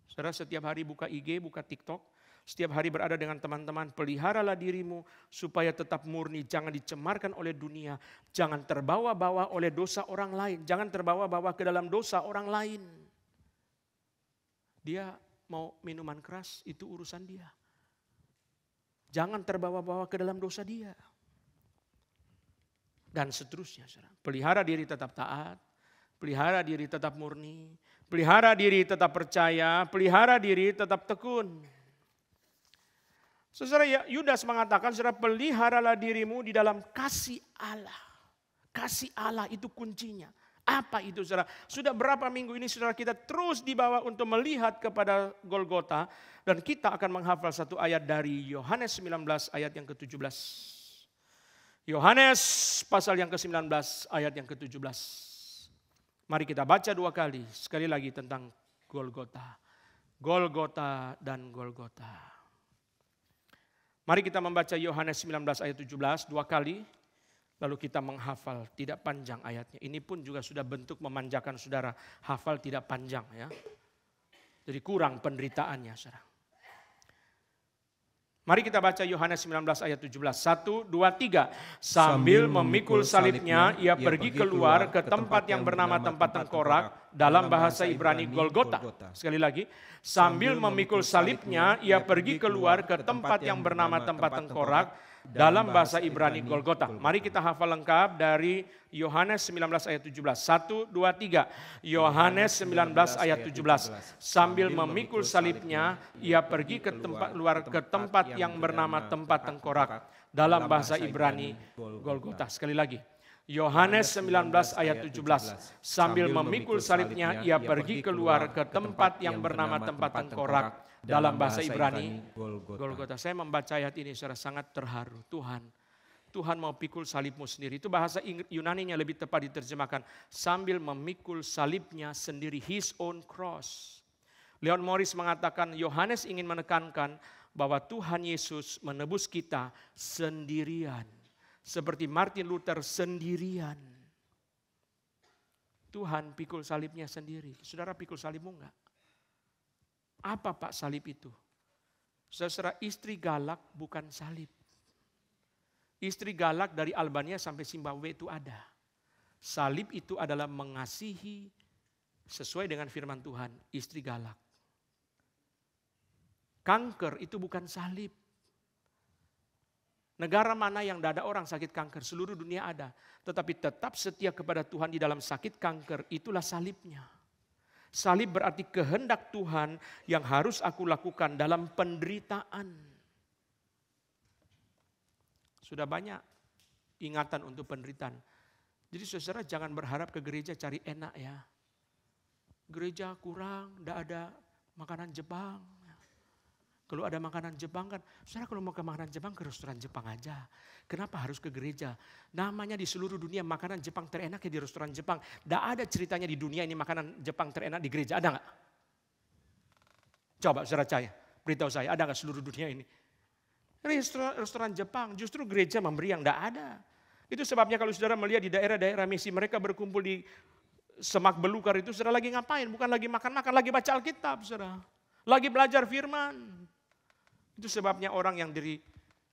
Saudara, setiap hari buka IG, buka TikTok, setiap hari berada dengan teman-teman, peliharalah dirimu supaya tetap murni, jangan dicemarkan oleh dunia, jangan terbawa-bawa oleh dosa orang lain, jangan terbawa-bawa ke dalam dosa orang lain. Dia mau minuman keras, itu urusan dia. Jangan terbawa-bawa ke dalam dosa dia. Dan seterusnya. Pelihara diri tetap taat, pelihara diri tetap murni, pelihara diri tetap percaya, pelihara diri tetap tekun. Saudara, Yudas mengatakan, saudara, peliharalah dirimu di dalam kasih Allah. Kasih Allah itu kuncinya. Apa itu saudara? Sudah berapa minggu ini saudara kita terus dibawa untuk melihat kepada Golgota. Dan kita akan menghafal satu ayat dari Yohanes 19 ayat yang ke-17. Yohanes pasal yang ke-19 ayat yang ke-17. Mari kita baca 2 kali. Sekali lagi tentang Golgota. Golgota dan Golgota. Mari kita membaca Yohanes 19 ayat 17 2 kali. Lalu kita menghafal, tidak panjang ayatnya. Ini pun juga sudah bentuk memanjakan saudara. Hafal tidak panjang ya. Jadi kurang penderitaannya saudara. Mari kita baca Yohanes 19 ayat 17. 1, 2, 3. Sambil memikul salibnya, ia pergi keluar ke tempat yang bernama tempat tengkorak, dalam bahasa Ibrani Golgota. Sekali lagi. Sambil memikul salibnya, ia pergi keluar ke tempat yang bernama tempat tengkorak, dalam bahasa Ibrani Golgota. Mari kita hafal lengkap dari Yohanes 19 ayat 17. 1, 2, 3. Yohanes 19 ayat 17. Sambil memikul salibnya, ia pergi ke tempat luar ke tempat yang bernama tempat tengkorak. Dalam bahasa Ibrani Golgota. Sekali lagi. Yohanes 19 ayat 17. Sambil memikul salibnya, ia pergi keluar ke tempat yang bernama tempat tengkorak. Dalam bahasa Ibrani Golgota. Saya membaca ayat ini secara sangat terharu. Tuhan Tuhan mau pikul salibmu sendiri. Itu bahasa Yunaninya lebih tepat diterjemahkan. Sambil memikul salibnya sendiri, his own cross. Leon Morris mengatakan Yohanes ingin menekankan bahwa Tuhan Yesus menebus kita sendirian. Seperti Martin Luther sendirian. Tuhan pikul salibnya sendiri. Saudara pikul salibmu enggak? Apa Pak salib itu? Saudara, istri galak bukan salib. Istri galak dari Albania sampai Zimbabwe itu ada. Salib itu adalah mengasihi sesuai dengan firman Tuhan, istri galak. Kanker itu bukan salib. Negara mana yang tidak ada orang sakit kanker? Seluruh dunia ada. Tetapi tetap setia kepada Tuhan di dalam sakit kanker, itulah salibnya. Salib berarti kehendak Tuhan yang harus aku lakukan dalam penderitaan. Sudah banyak ingatan untuk penderitaan. Jadi saudara jangan berharap ke gereja cari enak ya. Gereja kurang, tidak ada makanan Jepang. Kalau ada makanan Jepang kan, saudara kalau mau ke makanan Jepang ke restoran Jepang aja. Kenapa harus ke gereja? Namanya di seluruh dunia makanan Jepang terenak ya di restoran Jepang. Tidak ada ceritanya di dunia ini makanan Jepang terenak di gereja, ada nggak? Coba saudara saya, beritahu saya, ada nggak seluruh dunia ini? Restoran Jepang, justru gereja memberi yang tidak ada. Itu sebabnya kalau saudara melihat di daerah-daerah misi mereka berkumpul di Semak Belukar itu saudara lagi ngapain? Bukan lagi makan-makan, lagi baca Alkitab saudara. Lagi belajar firman. Itu sebabnya orang yang dari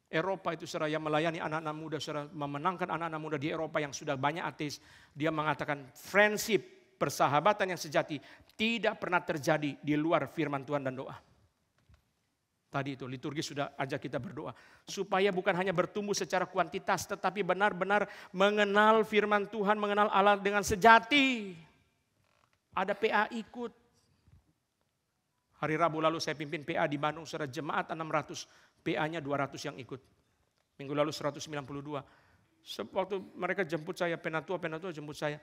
Eropa itu saudara yang melayani anak-anak muda, saudara memenangkan anak-anak muda di Eropa yang sudah banyak ateis. Dia mengatakan friendship, persahabatan yang sejati tidak pernah terjadi di luar firman Tuhan dan doa. Tadi itu liturgi sudah ajak kita berdoa. Supaya bukan hanya bertumbuh secara kuantitas tetapi benar-benar mengenal firman Tuhan, mengenal Allah dengan sejati. Ada PA ikut. Hari Rabu lalu saya pimpin PA di Bandung, saudara jemaat 600, PA-nya 200 yang ikut. Minggu lalu 192. Waktu mereka jemput saya, penatua jemput saya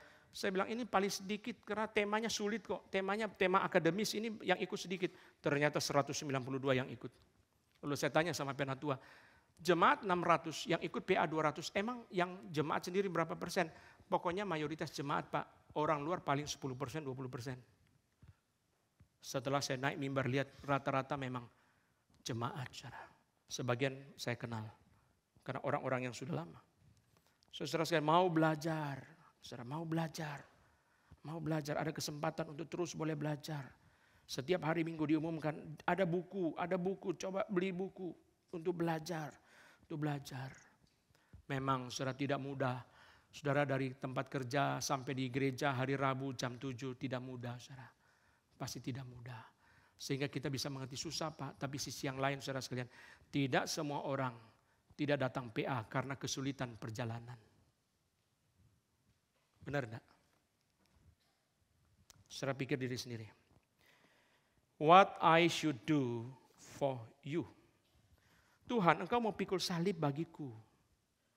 bilang ini paling sedikit karena temanya sulit kok. Temanya tema akademis ini yang ikut sedikit. Ternyata 192 yang ikut. Lalu saya tanya sama penatua, jemaat 600 yang ikut PA 200, emang yang jemaat sendiri berapa persen? Pokoknya mayoritas jemaat Pak, orang luar paling 10%, 20%. Setelah saya naik mimbar lihat rata-rata memang jemaat. Sebagian saya kenal karena orang-orang yang sudah lama. Saudara sekalian mau belajar, saudara mau belajar, ada kesempatan untuk terus boleh belajar. Setiap hari Minggu diumumkan ada buku, coba beli buku untuk belajar, Memang saudara tidak mudah, saudara dari tempat kerja sampai di gereja hari Rabu jam 7 tidak mudah, saudara, pasti tidak mudah. Sehingga kita bisa mengerti susah Pak, tapi sisi yang lain saudara sekalian, tidak semua orang tidak datang PA karena kesulitan perjalanan. Benar enggak? Saudara pikir diri sendiri. What I should do for you. Tuhan, engkau mau pikul salib bagiku.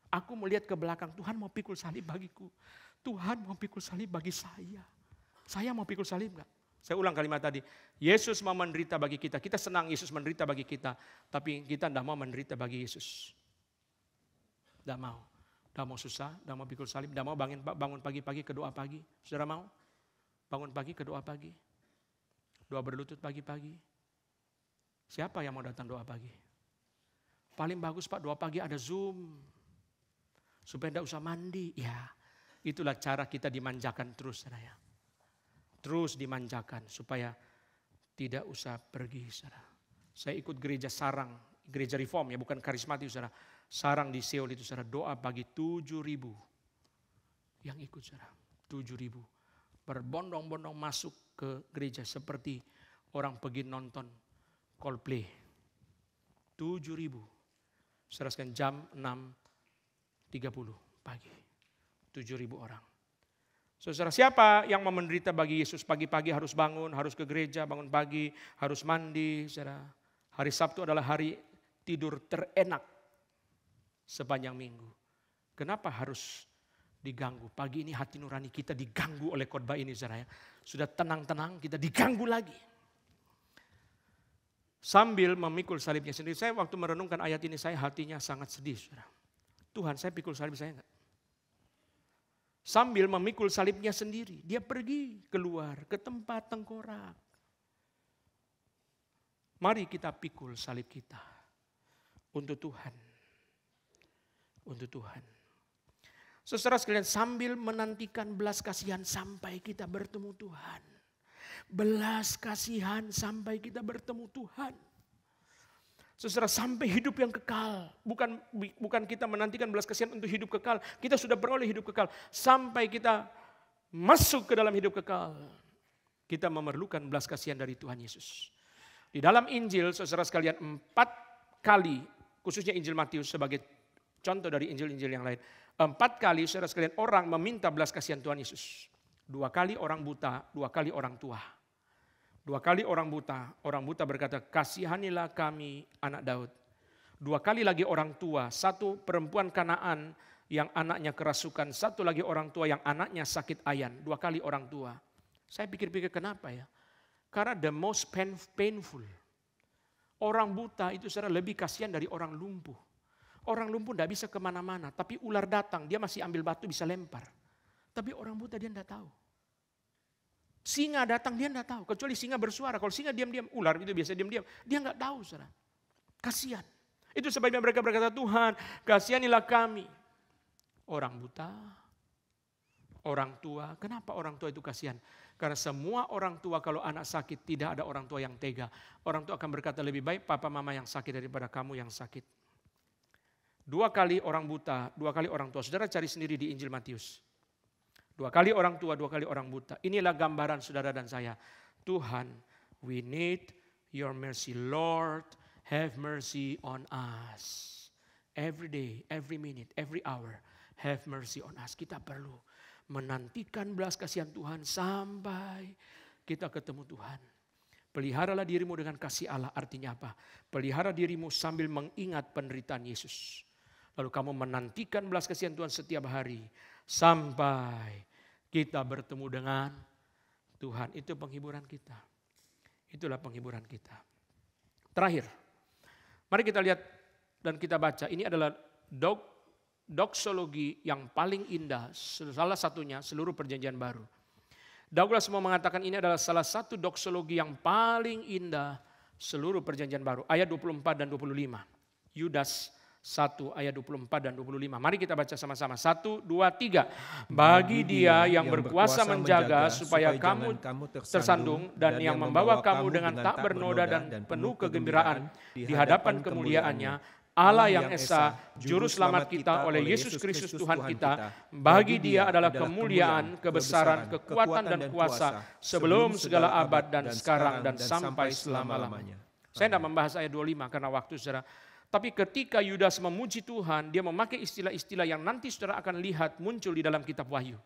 Aku melihat ke belakang, Tuhan mau pikul salib bagiku. Tuhan mau pikul salib bagi saya. Saya mau pikul salib enggak? Saya ulang kalimat tadi. Yesus mau menderita bagi kita. Kita senang Yesus menderita bagi kita. Tapi kita tidak mau menderita bagi Yesus. Tidak mau. Tidak mau susah, tidak mau pikul salib, tidak mau bangun pagi-pagi ke doa pagi. Saudara mau? Bangun pagi ke doa pagi. Doa berlutut pagi-pagi. Siapa yang mau datang doa pagi? Paling bagus Pak doa pagi ada Zoom. Supaya tidak usah mandi. Ya, itulah cara kita dimanjakan terus. Saudara. Terus dimanjakan supaya tidak usah pergi. Saudara. Saya ikut gereja Sarang, gereja reform ya bukan karismatik saudara. Sarang di Seoul itu saudara doa pagi 7.000 yang ikut saudara. 7.000 berbondong-bondong masuk ke gereja seperti orang pergi nonton Coldplay. 7.000 saudara sekalian jam 6.30 pagi. 7.000 orang. Saudara siapa yang mau menderita bagi Yesus pagi-pagi harus bangun, harus ke gereja, bangun pagi, harus mandi. Saudara. Hari Sabtu adalah hari tidur terenak sepanjang minggu. Kenapa harus diganggu? Pagi ini hati nurani kita diganggu oleh khotbah ini saudara. Sudah tenang-tenang kita diganggu lagi. Sambil memikul salibnya sendiri. Saya waktu merenungkan ayat ini saya hatinya sangat sedih saudara. Tuhan saya pikul salib saya enggak. Sambil memikul salibnya sendiri, dia pergi keluar ke tempat tengkorak. Mari kita pikul salib kita untuk Tuhan. Untuk Tuhan. Saudara sekalian, sambil menantikan belas kasihan sampai kita bertemu Tuhan. Belas kasihan sampai kita bertemu Tuhan. Saudara, sampai hidup yang kekal. Bukan kita menantikan belas kasihan untuk hidup kekal. Kita sudah beroleh hidup kekal. Sampai kita masuk ke dalam hidup kekal. Kita memerlukan belas kasihan dari Tuhan Yesus. Di dalam Injil, saudara sekalian, 4 kali, khususnya Injil Matius sebagai contoh dari Injil-Injil yang lain. 4 kali, saudara sekalian, orang meminta belas kasihan Tuhan Yesus. 2 kali orang buta, 2 kali orang tua. 2 kali orang buta berkata, kasihanilah kami anak Daud. 2 kali lagi orang tua, 1 perempuan Kanaan yang anaknya kerasukan, 1 lagi orang tua yang anaknya sakit ayan. 2 kali orang tua. Saya pikir-pikir kenapa ya? Karena the most painful. Orang buta itu saudara lebih kasihan dari orang lumpuh. Orang lumpuh tidak bisa kemana-mana, tapi ular datang, dia masih ambil batu bisa lempar. Tapi orang buta dia tidak tahu. Singa datang dia tidak tahu, kecuali singa bersuara. Kalau singa diam-diam, ular itu biasa diam-diam. Dia nggak tahu, saudara. Kasihan. Itu sebabnya mereka berkata, Tuhan kasihanilah kami. Orang buta, orang tua. Kenapa orang tua itu kasihan? Karena semua orang tua kalau anak sakit tidak ada orang tua yang tega. Orang tua akan berkata lebih baik papa mama yang sakit daripada kamu yang sakit. 2 kali orang buta, 2 kali orang tua. Saudara cari sendiri di Injil Matius. 2 kali orang tua, 2 kali orang buta. Inilah gambaran saudara dan saya. Tuhan, we need your mercy. Lord, have mercy on us. Every day, every minute, every hour, have mercy on us. Kita perlu menantikan belas kasihan Tuhan sampai kita ketemu Tuhan. Peliharalah dirimu dengan kasih Allah. Artinya apa? Pelihara dirimu sambil mengingat penderitaan Yesus. Lalu kamu menantikan belas kasihan Tuhan setiap hari. Sampai kita bertemu dengan Tuhan. Itu penghiburan kita. Itulah penghiburan kita. Terakhir. Mari kita lihat dan kita baca. Ini adalah doksologi yang paling indah. Salah satunya seluruh perjanjian baru. Douglas mau mengatakan ini adalah salah satu doksologi yang paling indah seluruh perjanjian baru. Ayat 24 dan 25. Yudas 1 ayat 24 dan 25. Mari kita baca sama-sama. 1, 2, 3. Bagi Dia yang berkuasa menjaga supaya kamu tersandung dan yang membawa kamu dengan tak bernoda dan penuh kegembiraan di hadapan kemuliaannya, Allah yang Esa, Juru Selamat kita oleh Yesus Kristus Tuhan kita. Bagi Dia adalah kemuliaan, kebesaran, kekuatan dan kuasa sebelum segala abad dan sekarang dan sampai selama-lamanya. Saya tidak membahas ayat 25 karena waktu saudara. Tapi ketika Yudas memuji Tuhan, dia memakai istilah-istilah yang nanti saudara akan lihat muncul di dalam kitab Wahyu.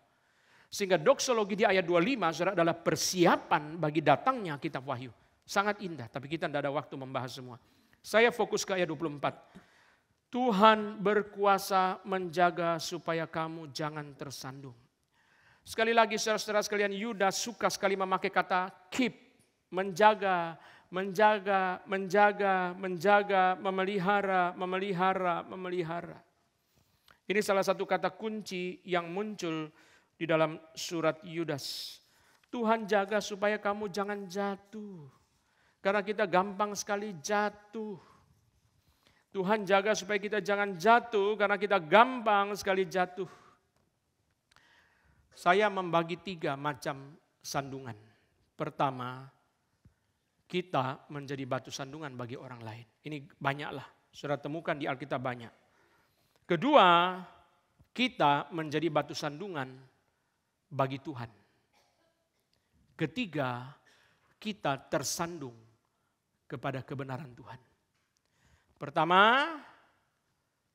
Sehingga doksologi di ayat 25 saudara adalah persiapan bagi datangnya kitab Wahyu. Sangat indah, tapi kita tidak ada waktu membahas semua. Saya fokus ke ayat 24. Tuhan berkuasa menjaga supaya kamu jangan tersandung. Sekali lagi saudara-saudara sekalian, Yudas suka sekali memakai kata keep, menjaga, memelihara. Ini salah satu kata kunci yang muncul di dalam surat Yudas. Tuhan jaga supaya kamu jangan jatuh. Karena kita gampang sekali jatuh. Tuhan jaga supaya kita jangan jatuh karena kita gampang sekali jatuh. Saya membagi 3 macam sandungan. Pertama, kita menjadi batu sandungan bagi orang lain. Ini banyaklah, saudara temukan di Alkitab banyak. Kedua, kita menjadi batu sandungan bagi Tuhan. Ketiga, kita tersandung kepada kebenaran Tuhan. Pertama,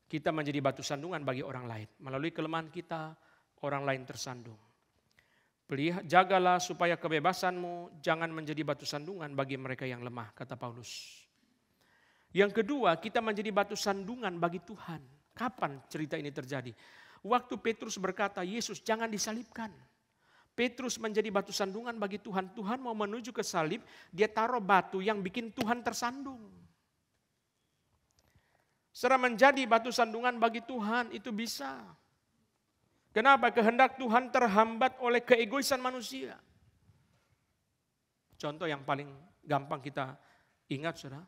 kita menjadi batu sandungan bagi orang lain. Melalui kelemahan kita, orang lain tersandung. Jagalah supaya kebebasanmu jangan menjadi batu sandungan bagi mereka yang lemah, kata Paulus. Yang kedua, kita menjadi batu sandungan bagi Tuhan. Kapan cerita ini terjadi? Waktu Petrus berkata, Yesus jangan disalibkan. Petrus menjadi batu sandungan bagi Tuhan. Tuhan mau menuju ke salib, dia taruh batu yang bikin Tuhan tersandung. Saudara, menjadi batu sandungan bagi Tuhan itu bisa. Kenapa? Kehendak Tuhan terhambat oleh keegoisan manusia. Contoh yang paling gampang kita ingat, saudara.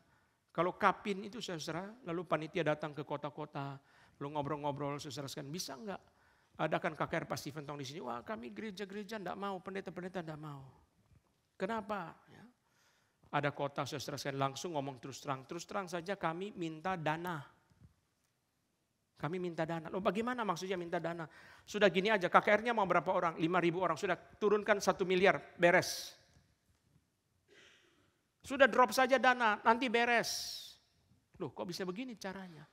Kalau kapin itu, saudara, lalu panitia datang ke kota-kota, lalu ngobrol-ngobrol, saudara sekalian, bisa enggak adakan KKR Pak Stephen Tong di sini? Wah, kami gereja-gereja enggak mau, pendeta-pendeta enggak mau. Kenapa? Ya. Ada kota, saudara sekalian, langsung ngomong terus terang saja kami minta dana. Kami minta dana. Loh, bagaimana maksudnya minta dana? Sudah gini aja, KKR-nya mau berapa orang? 5.000 orang. Sudah turunkan 1 miliar, beres. Sudah drop saja dana, nanti beres. Loh, kok bisa begini caranya?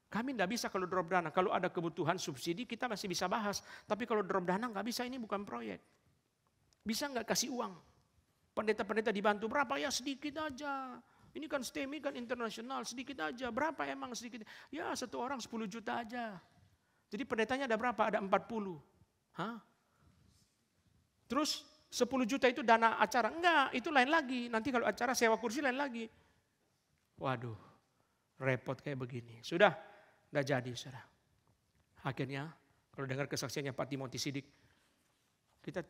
Kami tidak bisa kalau drop dana. Kalau ada kebutuhan subsidi kita masih bisa bahas. Tapi kalau drop dana nggak bisa, ini bukan proyek. Bisa nggak kasih uang? Pendeta-pendeta dibantu berapa? Ya sedikit aja. Ini kan STEMI kan internasional, sedikit aja. Berapa emang sedikit? Ya 1 orang 10 juta aja. Jadi pendetanya ada berapa? Ada 40. Hah? Terus 10 juta itu dana acara? Enggak, itu lain lagi. Nanti kalau acara sewa kursi lain lagi. Waduh, repot kayak begini. Sudah, enggak jadi, saudara. Akhirnya, kalau dengar kesaksiannya Pak Timothy Sidik, kita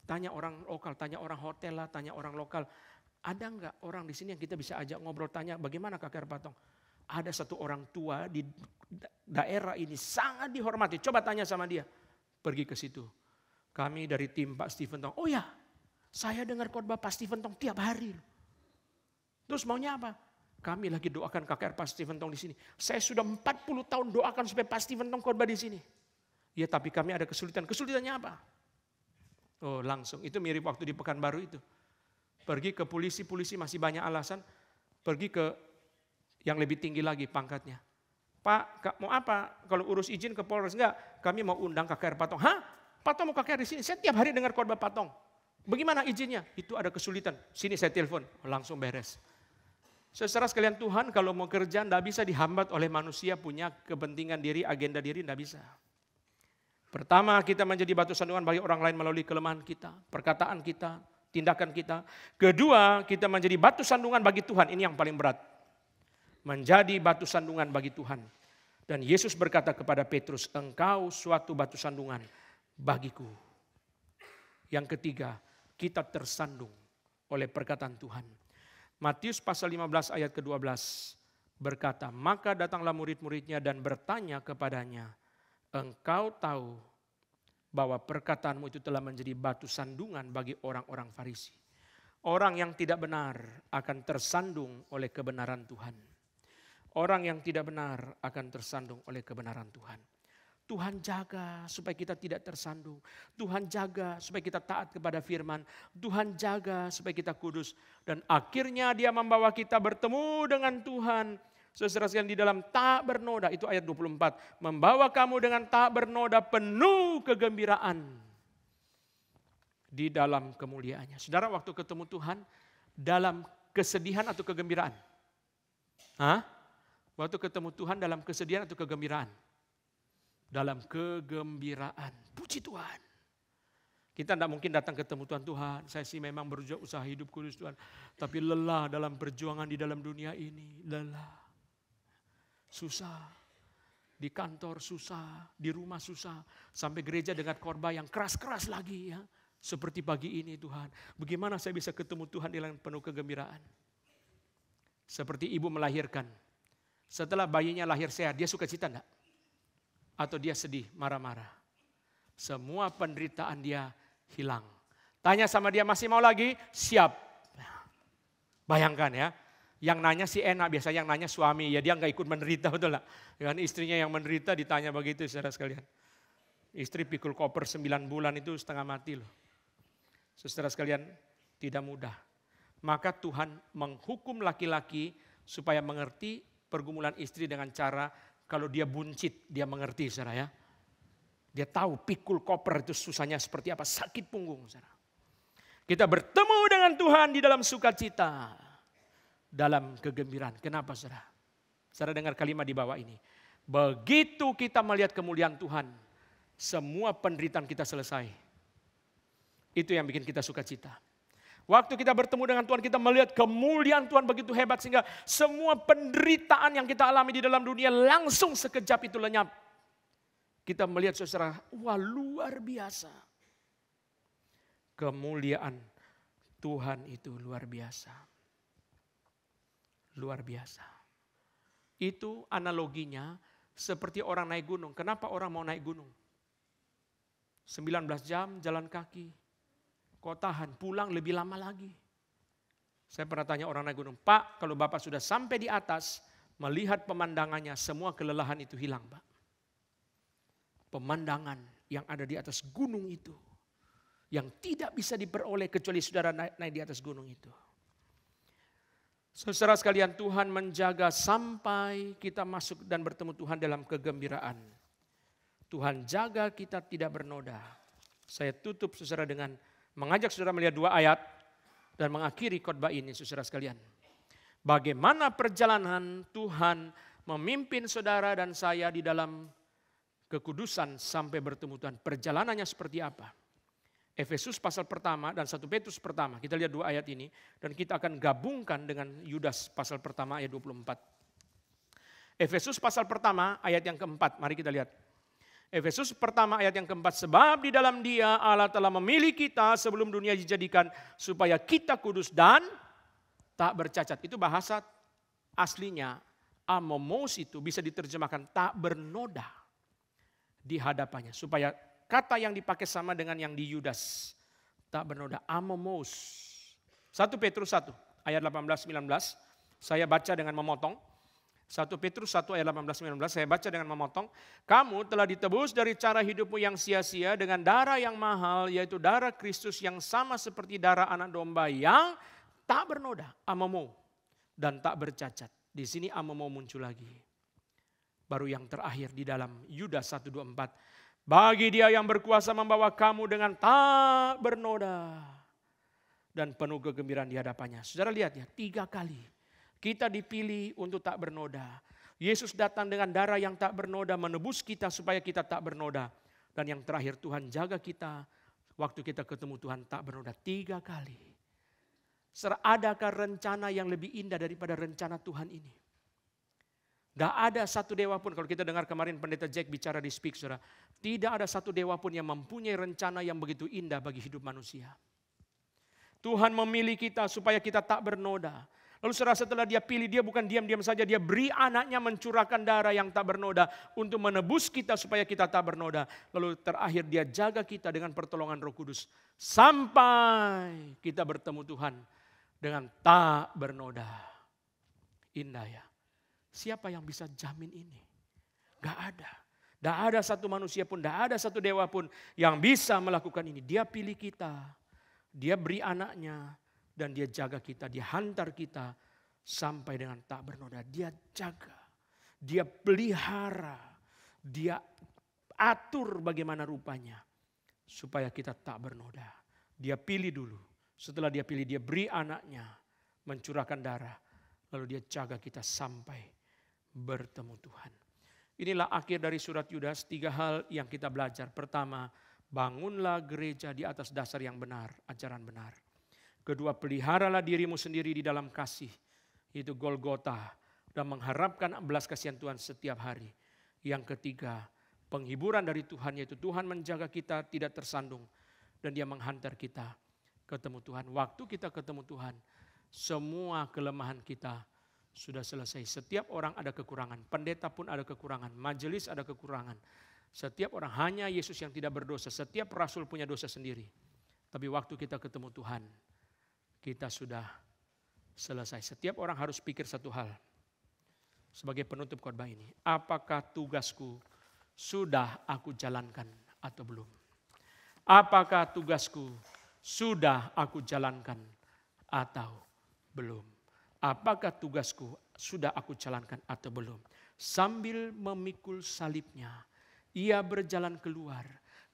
tanya orang lokal, tanya orang hotel lah, tanya orang lokal. Ada enggak orang di sini yang kita bisa ajak ngobrol, tanya bagaimana KKR Patong? Ada satu orang tua di daerah ini sangat dihormati. Coba tanya sama dia. Pergi ke situ. Kami dari tim Pak Stephen Tong. Oh ya, saya dengar khotbah Pak Stephen Tong tiap hari. Terus maunya apa? Kami lagi doakan KKR Pak Stephen Tong di sini. Saya sudah 40 tahun doakan supaya Pak Stephen Tong khotbah di sini. Ya tapi kami ada kesulitan. Kesulitannya apa? Oh langsung, itu mirip waktu di Pekanbaru itu. Pergi ke polisi masih banyak alasan. Pergi ke yang lebih tinggi lagi pangkatnya. Pak, mau apa? Kalau urus izin ke Polres? Enggak, kami mau undang KKR Patong. Hah? Patong mau KKR di sini? Saya tiap hari dengar khotbah Patong. Bagaimana izinnya? Itu ada kesulitan. Sini saya telepon, langsung beres. Saudara sekalian, Tuhan kalau mau kerja tidak bisa dihambat oleh manusia punya kepentingan diri, agenda diri, tidak bisa. Pertama, kita menjadi batu sandungan bagi orang lain melalui kelemahan kita, perkataan kita, tindakan kita. Kedua, kita menjadi batu sandungan bagi Tuhan. Ini yang paling berat. Menjadi batu sandungan bagi Tuhan. Dan Yesus berkata kepada Petrus, engkau suatu batu sandungan bagiku. Yang ketiga, kita tersandung oleh perkataan Tuhan. Matius pasal 15 ayat ke-12 berkata, maka datanglah murid-muridnya dan bertanya kepadanya, engkau tahu bahwa perkataanmu itu telah menjadi batu sandungan bagi orang-orang Farisi. Orang yang tidak benar akan tersandung oleh kebenaran Tuhan. Orang yang tidak benar akan tersandung oleh kebenaran Tuhan. Tuhan jaga supaya kita tidak tersandung. Tuhan jaga supaya kita taat kepada firman. Tuhan jaga supaya kita kudus. Dan akhirnya dia membawa kita bertemu dengan Tuhan. Saudara sekalian, di dalam tak bernoda, itu ayat 24. Membawa kamu dengan tak bernoda penuh kegembiraan. Di dalam kemuliaannya. Saudara, waktu ketemu Tuhan, dalam kesedihan atau kegembiraan? Hah? Waktu ketemu Tuhan dalam kesedihan atau kegembiraan? Dalam kegembiraan. Puji Tuhan. Kita tidak mungkin datang ketemu Tuhan, saya sih memang berusaha hidup kudus Tuhan. Tapi lelah dalam perjuangan di dalam dunia ini. Lelah. Susah. Di kantor susah. Di rumah susah. Sampai gereja dengan khotbah yang keras-keras lagi ya. Seperti pagi ini Tuhan. Bagaimana saya bisa ketemu Tuhan dengan penuh kegembiraan. Seperti ibu melahirkan. Setelah bayinya lahir sehat, dia suka cita enggak? Atau dia sedih, marah-marah? Semua penderitaan dia hilang. Tanya sama dia, masih mau lagi? Siap. Bayangkan ya, yang nanya si enak, biasa yang nanya suami, ya dia nggak ikut menderita, betul lah. Dengan istrinya yang menderita ditanya begitu, saudara sekalian. Istri pikul koper 9 bulan itu setengah mati loh. Saudara sekalian, tidak mudah. Maka Tuhan menghukum laki-laki supaya mengerti pergumulan istri dengan cara kalau dia buncit, dia mengerti saudara ya. Dia tahu pikul koper itu susahnya seperti apa, sakit punggung saudara. Kita bertemu dengan Tuhan di dalam sukacita, dalam kegembiraan. Kenapa saudara? Saudara dengar kalimat di bawah ini. Begitu kita melihat kemuliaan Tuhan, semua penderitaan kita selesai. Itu yang bikin kita sukacita. Waktu kita bertemu dengan Tuhan, kita melihat kemuliaan Tuhan begitu hebat sehingga semua penderitaan yang kita alami di dalam dunia langsung sekejap itu lenyap. Kita melihat saudara, wah luar biasa. Kemuliaan Tuhan itu luar biasa. Luar biasa. Itu analoginya seperti orang naik gunung. Kenapa orang mau naik gunung? 19 jam jalan kaki. Kau tahan, pulang lebih lama lagi. Saya pernah tanya orang naik gunung, Pak, kalau Bapak sudah sampai di atas, melihat pemandangannya, semua kelelahan itu hilang, Pak. Pemandangan yang ada di atas gunung itu, yang tidak bisa diperoleh kecuali saudara naik di atas gunung itu. Saudara sekalian, Tuhan menjaga sampai kita masuk dan bertemu Tuhan dalam kegembiraan. Tuhan jaga kita tidak bernoda. Saya tutup saudara dengan mengajak saudara melihat 2 ayat dan mengakhiri khotbah ini saudara sekalian. Bagaimana perjalanan Tuhan memimpin saudara dan saya di dalam kekudusan sampai bertemu Tuhan. Perjalanannya seperti apa? Efesus pasal pertama dan 1 Petrus pertama. Kita lihat 2 ayat ini dan kita akan gabungkan dengan Yudas pasal pertama ayat 24. Efesus pasal pertama ayat yang keempat. Mari kita lihat. Efesus pertama ayat yang keempat, sebab di dalam Dia Allah telah memilih kita sebelum dunia dijadikan supaya kita kudus dan tak bercacat. Itu bahasa aslinya amomos itu bisa diterjemahkan tak bernoda di hadapannya. Supaya kata yang dipakai sama dengan yang di Yudas, tak bernoda, amomos. 1 Petrus 1 ayat 18-19, saya baca dengan memotong. 1 Petrus 1 ayat 18-19 saya baca dengan memotong. Kamu telah ditebus dari cara hidupmu yang sia-sia dengan darah yang mahal, yaitu darah Kristus yang sama seperti darah anak domba yang tak bernoda, amomo, dan tak bercacat. Di sini amomo muncul lagi. Baru yang terakhir di dalam Yudas 1:24. Bagi Dia yang berkuasa membawa kamu dengan tak bernoda dan penuh kegembiraan di hadapannya. Saudara lihat ya, 3 kali. Kita dipilih untuk tak bernoda. Yesus datang dengan darah yang tak bernoda menebus kita supaya kita tak bernoda. Dan yang terakhir Tuhan jaga kita waktu kita ketemu Tuhan tak bernoda 3 kali. Adakah rencana yang lebih indah daripada rencana Tuhan ini? Tidak ada satu dewa pun, kalau kita dengar kemarin pendeta Jack bicara di Speak, saudara, tidak ada satu dewa pun yang mempunyai rencana yang begitu indah bagi hidup manusia. Tuhan memilih kita supaya kita tak bernoda. Lalu saudara setelah Dia pilih, Dia bukan diam-diam saja, Dia beri anaknya mencurahkan darah yang tak bernoda untuk menebus kita supaya kita tak bernoda. Lalu terakhir Dia jaga kita dengan pertolongan Roh Kudus sampai kita bertemu Tuhan dengan tak bernoda. Indah ya. Siapa yang bisa jamin ini? Gak ada. Gak ada satu manusia pun, gak ada satu dewa pun yang bisa melakukan ini. Dia pilih kita, Dia beri anaknya, dan Dia jaga kita, Dia hantar kita sampai dengan tak bernoda. Dia jaga, Dia pelihara, Dia atur bagaimana rupanya supaya kita tak bernoda. Dia pilih dulu, setelah Dia pilih, Dia beri anaknya mencurahkan darah. Lalu Dia jaga kita sampai bertemu Tuhan. Inilah akhir dari surat Yudas, 3 hal yang kita belajar. Pertama, bangunlah gereja di atas dasar yang benar, ajaran benar. Kedua, peliharalah dirimu sendiri di dalam kasih, itu Golgota, dan mengharapkan belas kasihan Tuhan setiap hari. Yang ketiga, penghiburan dari Tuhan, yaitu Tuhan menjaga kita tidak tersandung, dan Dia menghantar kita ketemu Tuhan. Waktu kita ketemu Tuhan, semua kelemahan kita sudah selesai. Setiap orang ada kekurangan, pendeta pun ada kekurangan, majelis ada kekurangan. Setiap orang, hanya Yesus yang tidak berdosa, setiap rasul punya dosa sendiri. Tapi waktu kita ketemu Tuhan, kita sudah selesai. Setiap orang harus pikir satu hal sebagai penutup khotbah ini. Apakah tugasku sudah aku jalankan atau belum? Apakah tugasku sudah aku jalankan atau belum? Apakah tugasku sudah aku jalankan atau belum? Sambil memikul salibnya, Ia berjalan keluar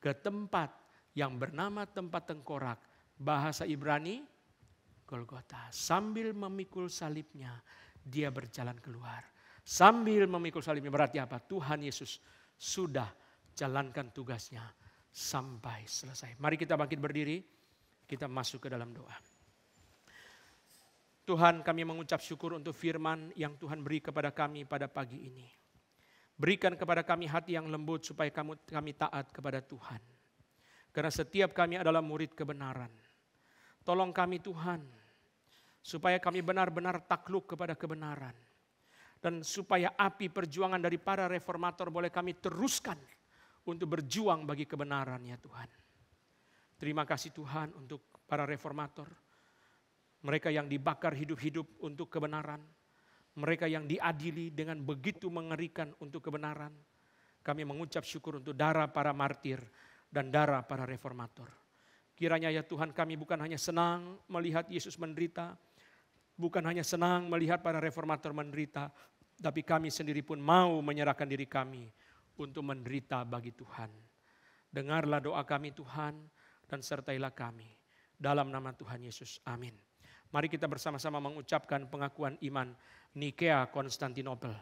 ke tempat yang bernama tempat tengkorak. Bahasa Ibrani, Golgota. Sambil memikul salibnya, Dia berjalan keluar. Sambil memikul salibnya berarti apa? Tuhan Yesus sudah jalankan tugasnya sampai selesai. Mari kita bangkit berdiri, kita masuk ke dalam doa. Tuhan, kami mengucap syukur untuk firman yang Tuhan beri kepada kami pada pagi ini. Berikan kepada kami hati yang lembut supaya kami taat kepada Tuhan. Karena setiap kami adalah murid kebenaran. Tolong kami Tuhan, supaya kami benar-benar takluk kepada kebenaran. Dan supaya api perjuangan dari para reformator boleh kami teruskan untuk berjuang bagi kebenaran ya Tuhan. Terima kasih Tuhan untuk para reformator. Mereka yang dibakar hidup-hidup untuk kebenaran. Mereka yang diadili dengan begitu mengerikan untuk kebenaran. Kami mengucap syukur untuk darah para martir dan darah para reformator. Kiranya ya Tuhan, kami bukan hanya senang melihat Yesus menderita. Bukan hanya senang melihat para reformator menderita. Tapi kami sendiri pun mau menyerahkan diri kami untuk menderita bagi Tuhan. Dengarlah doa kami Tuhan dan sertailah kami. Dalam nama Tuhan Yesus. Amin. Mari kita bersama-sama mengucapkan pengakuan iman Nikea Konstantinopel.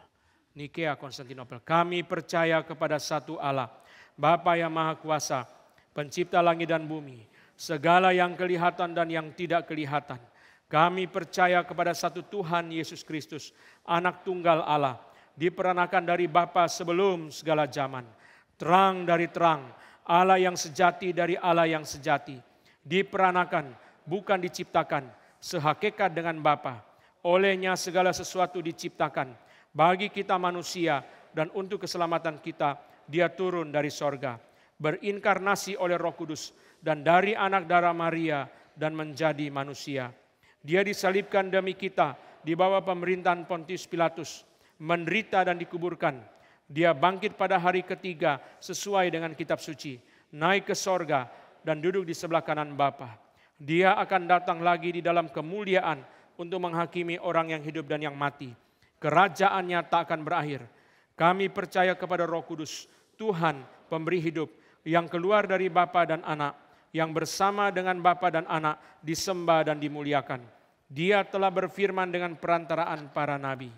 Nikea Konstantinopel. Kami percaya kepada satu Allah, Bapa yang Maha Kuasa, Pencipta langit dan bumi, segala yang kelihatan dan yang tidak kelihatan. Kami percaya kepada satu Tuhan Yesus Kristus, Anak Tunggal Allah, diperanakan dari Bapa sebelum segala zaman. Terang dari terang, Allah yang sejati dari Allah yang sejati. Diperanakan, bukan diciptakan, sehakikat dengan Bapa. Olehnya segala sesuatu diciptakan. Bagi kita manusia dan untuk keselamatan kita, Dia turun dari sorga. Berinkarnasi oleh Roh Kudus dan dari anak darah Maria dan menjadi manusia. Dia disalibkan demi kita di bawah pemerintahan Pontius Pilatus. Menderita dan dikuburkan. Dia bangkit pada hari ketiga sesuai dengan kitab suci. Naik ke sorga dan duduk di sebelah kanan Bapa. Dia akan datang lagi di dalam kemuliaan untuk menghakimi orang yang hidup dan yang mati. Kerajaannya tak akan berakhir. Kami percaya kepada Roh Kudus, Tuhan pemberi hidup, yang keluar dari Bapa dan Anak, yang bersama dengan Bapa dan Anak disembah dan dimuliakan. Dia telah berfirman dengan perantaraan para nabi.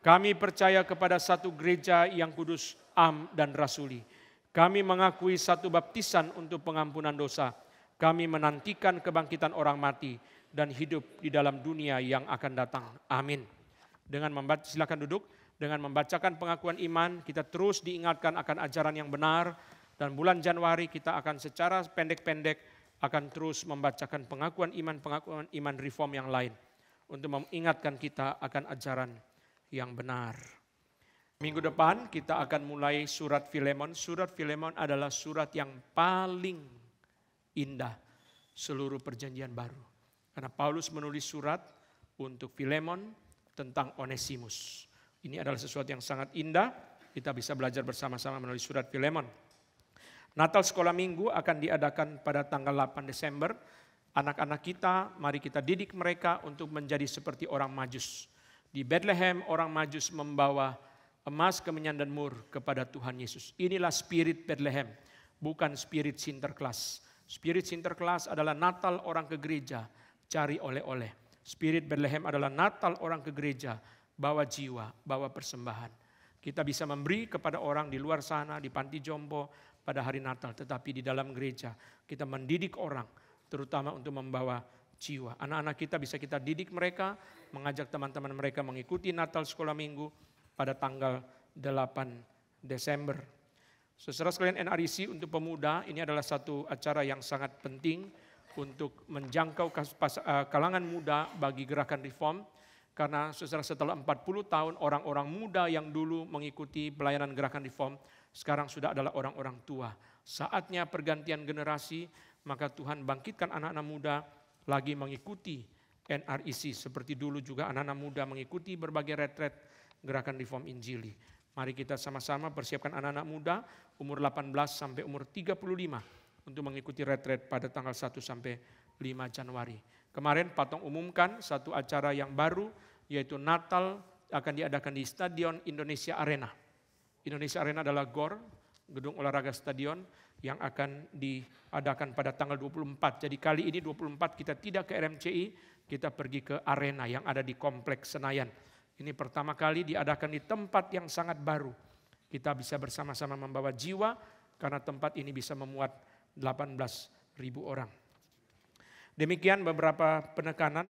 Kami percaya kepada satu gereja yang kudus, am dan rasuli. Kami mengakui satu baptisan untuk pengampunan dosa. Kami menantikan kebangkitan orang mati dan hidup di dalam dunia yang akan datang. Amin. Silakan duduk. Dengan membacakan pengakuan iman, kita terus diingatkan akan ajaran yang benar. Dan bulan Januari kita akan secara pendek-pendek akan terus membacakan pengakuan iman reform yang lain. Untuk mengingatkan kita akan ajaran yang benar. Minggu depan kita akan mulai surat Filemon. Surat Filemon adalah surat yang paling indah seluruh perjanjian baru. Karena Paulus menulis surat untuk Filemon tentang Onesimus. Ini adalah sesuatu yang sangat indah. Kita bisa belajar bersama-sama menulis surat Filemon. Natal Sekolah Minggu akan diadakan pada tanggal 8 Desember. Anak-anak kita, mari kita didik mereka untuk menjadi seperti orang Majus. Di Bethlehem orang Majus membawa emas, kemenyan dan mur kepada Tuhan Yesus. Inilah spirit Bethlehem, bukan spirit Sinterklas. Spirit Sinterklas adalah Natal orang ke gereja, cari oleh-oleh. Spirit Bethlehem adalah Natal orang ke gereja, bawa jiwa, bawa persembahan. Kita bisa memberi kepada orang di luar sana, di panti jompo pada hari Natal. Tetapi di dalam gereja kita mendidik orang, terutama untuk membawa jiwa. Anak-anak kita bisa kita didik mereka, mengajak teman-teman mereka mengikuti Natal Sekolah Minggu pada tanggal 8 Desember. Saudara sekalian, NRIC untuk pemuda ini adalah satu acara yang sangat penting untuk menjangkau kalangan muda bagi gerakan reform. Karena saudara, setelah 40 tahun orang-orang muda yang dulu mengikuti pelayanan gerakan reform sekarang sudah adalah orang-orang tua. Saatnya pergantian generasi, maka Tuhan bangkitkan anak-anak muda lagi mengikuti NRIC. Seperti dulu juga anak-anak muda mengikuti berbagai retret gerakan reform Injili. Mari kita sama-sama persiapkan anak-anak muda umur 18 sampai umur 35 untuk mengikuti retret pada tanggal 1 sampai 5 Januari. Kemarin Patong umumkan satu acara yang baru, yaitu Natal akan diadakan di Stadion Indonesia Arena. Indonesia Arena adalah GOR, gedung olahraga stadion yang akan diadakan pada tanggal 24. Jadi kali ini 24 kita tidak ke RMCI, kita pergi ke arena yang ada di Kompleks Senayan. Ini pertama kali diadakan di tempat yang sangat baru. Kita bisa bersama-sama membawa jiwa karena tempat ini bisa memuat 18.000 orang. Demikian beberapa penekanan.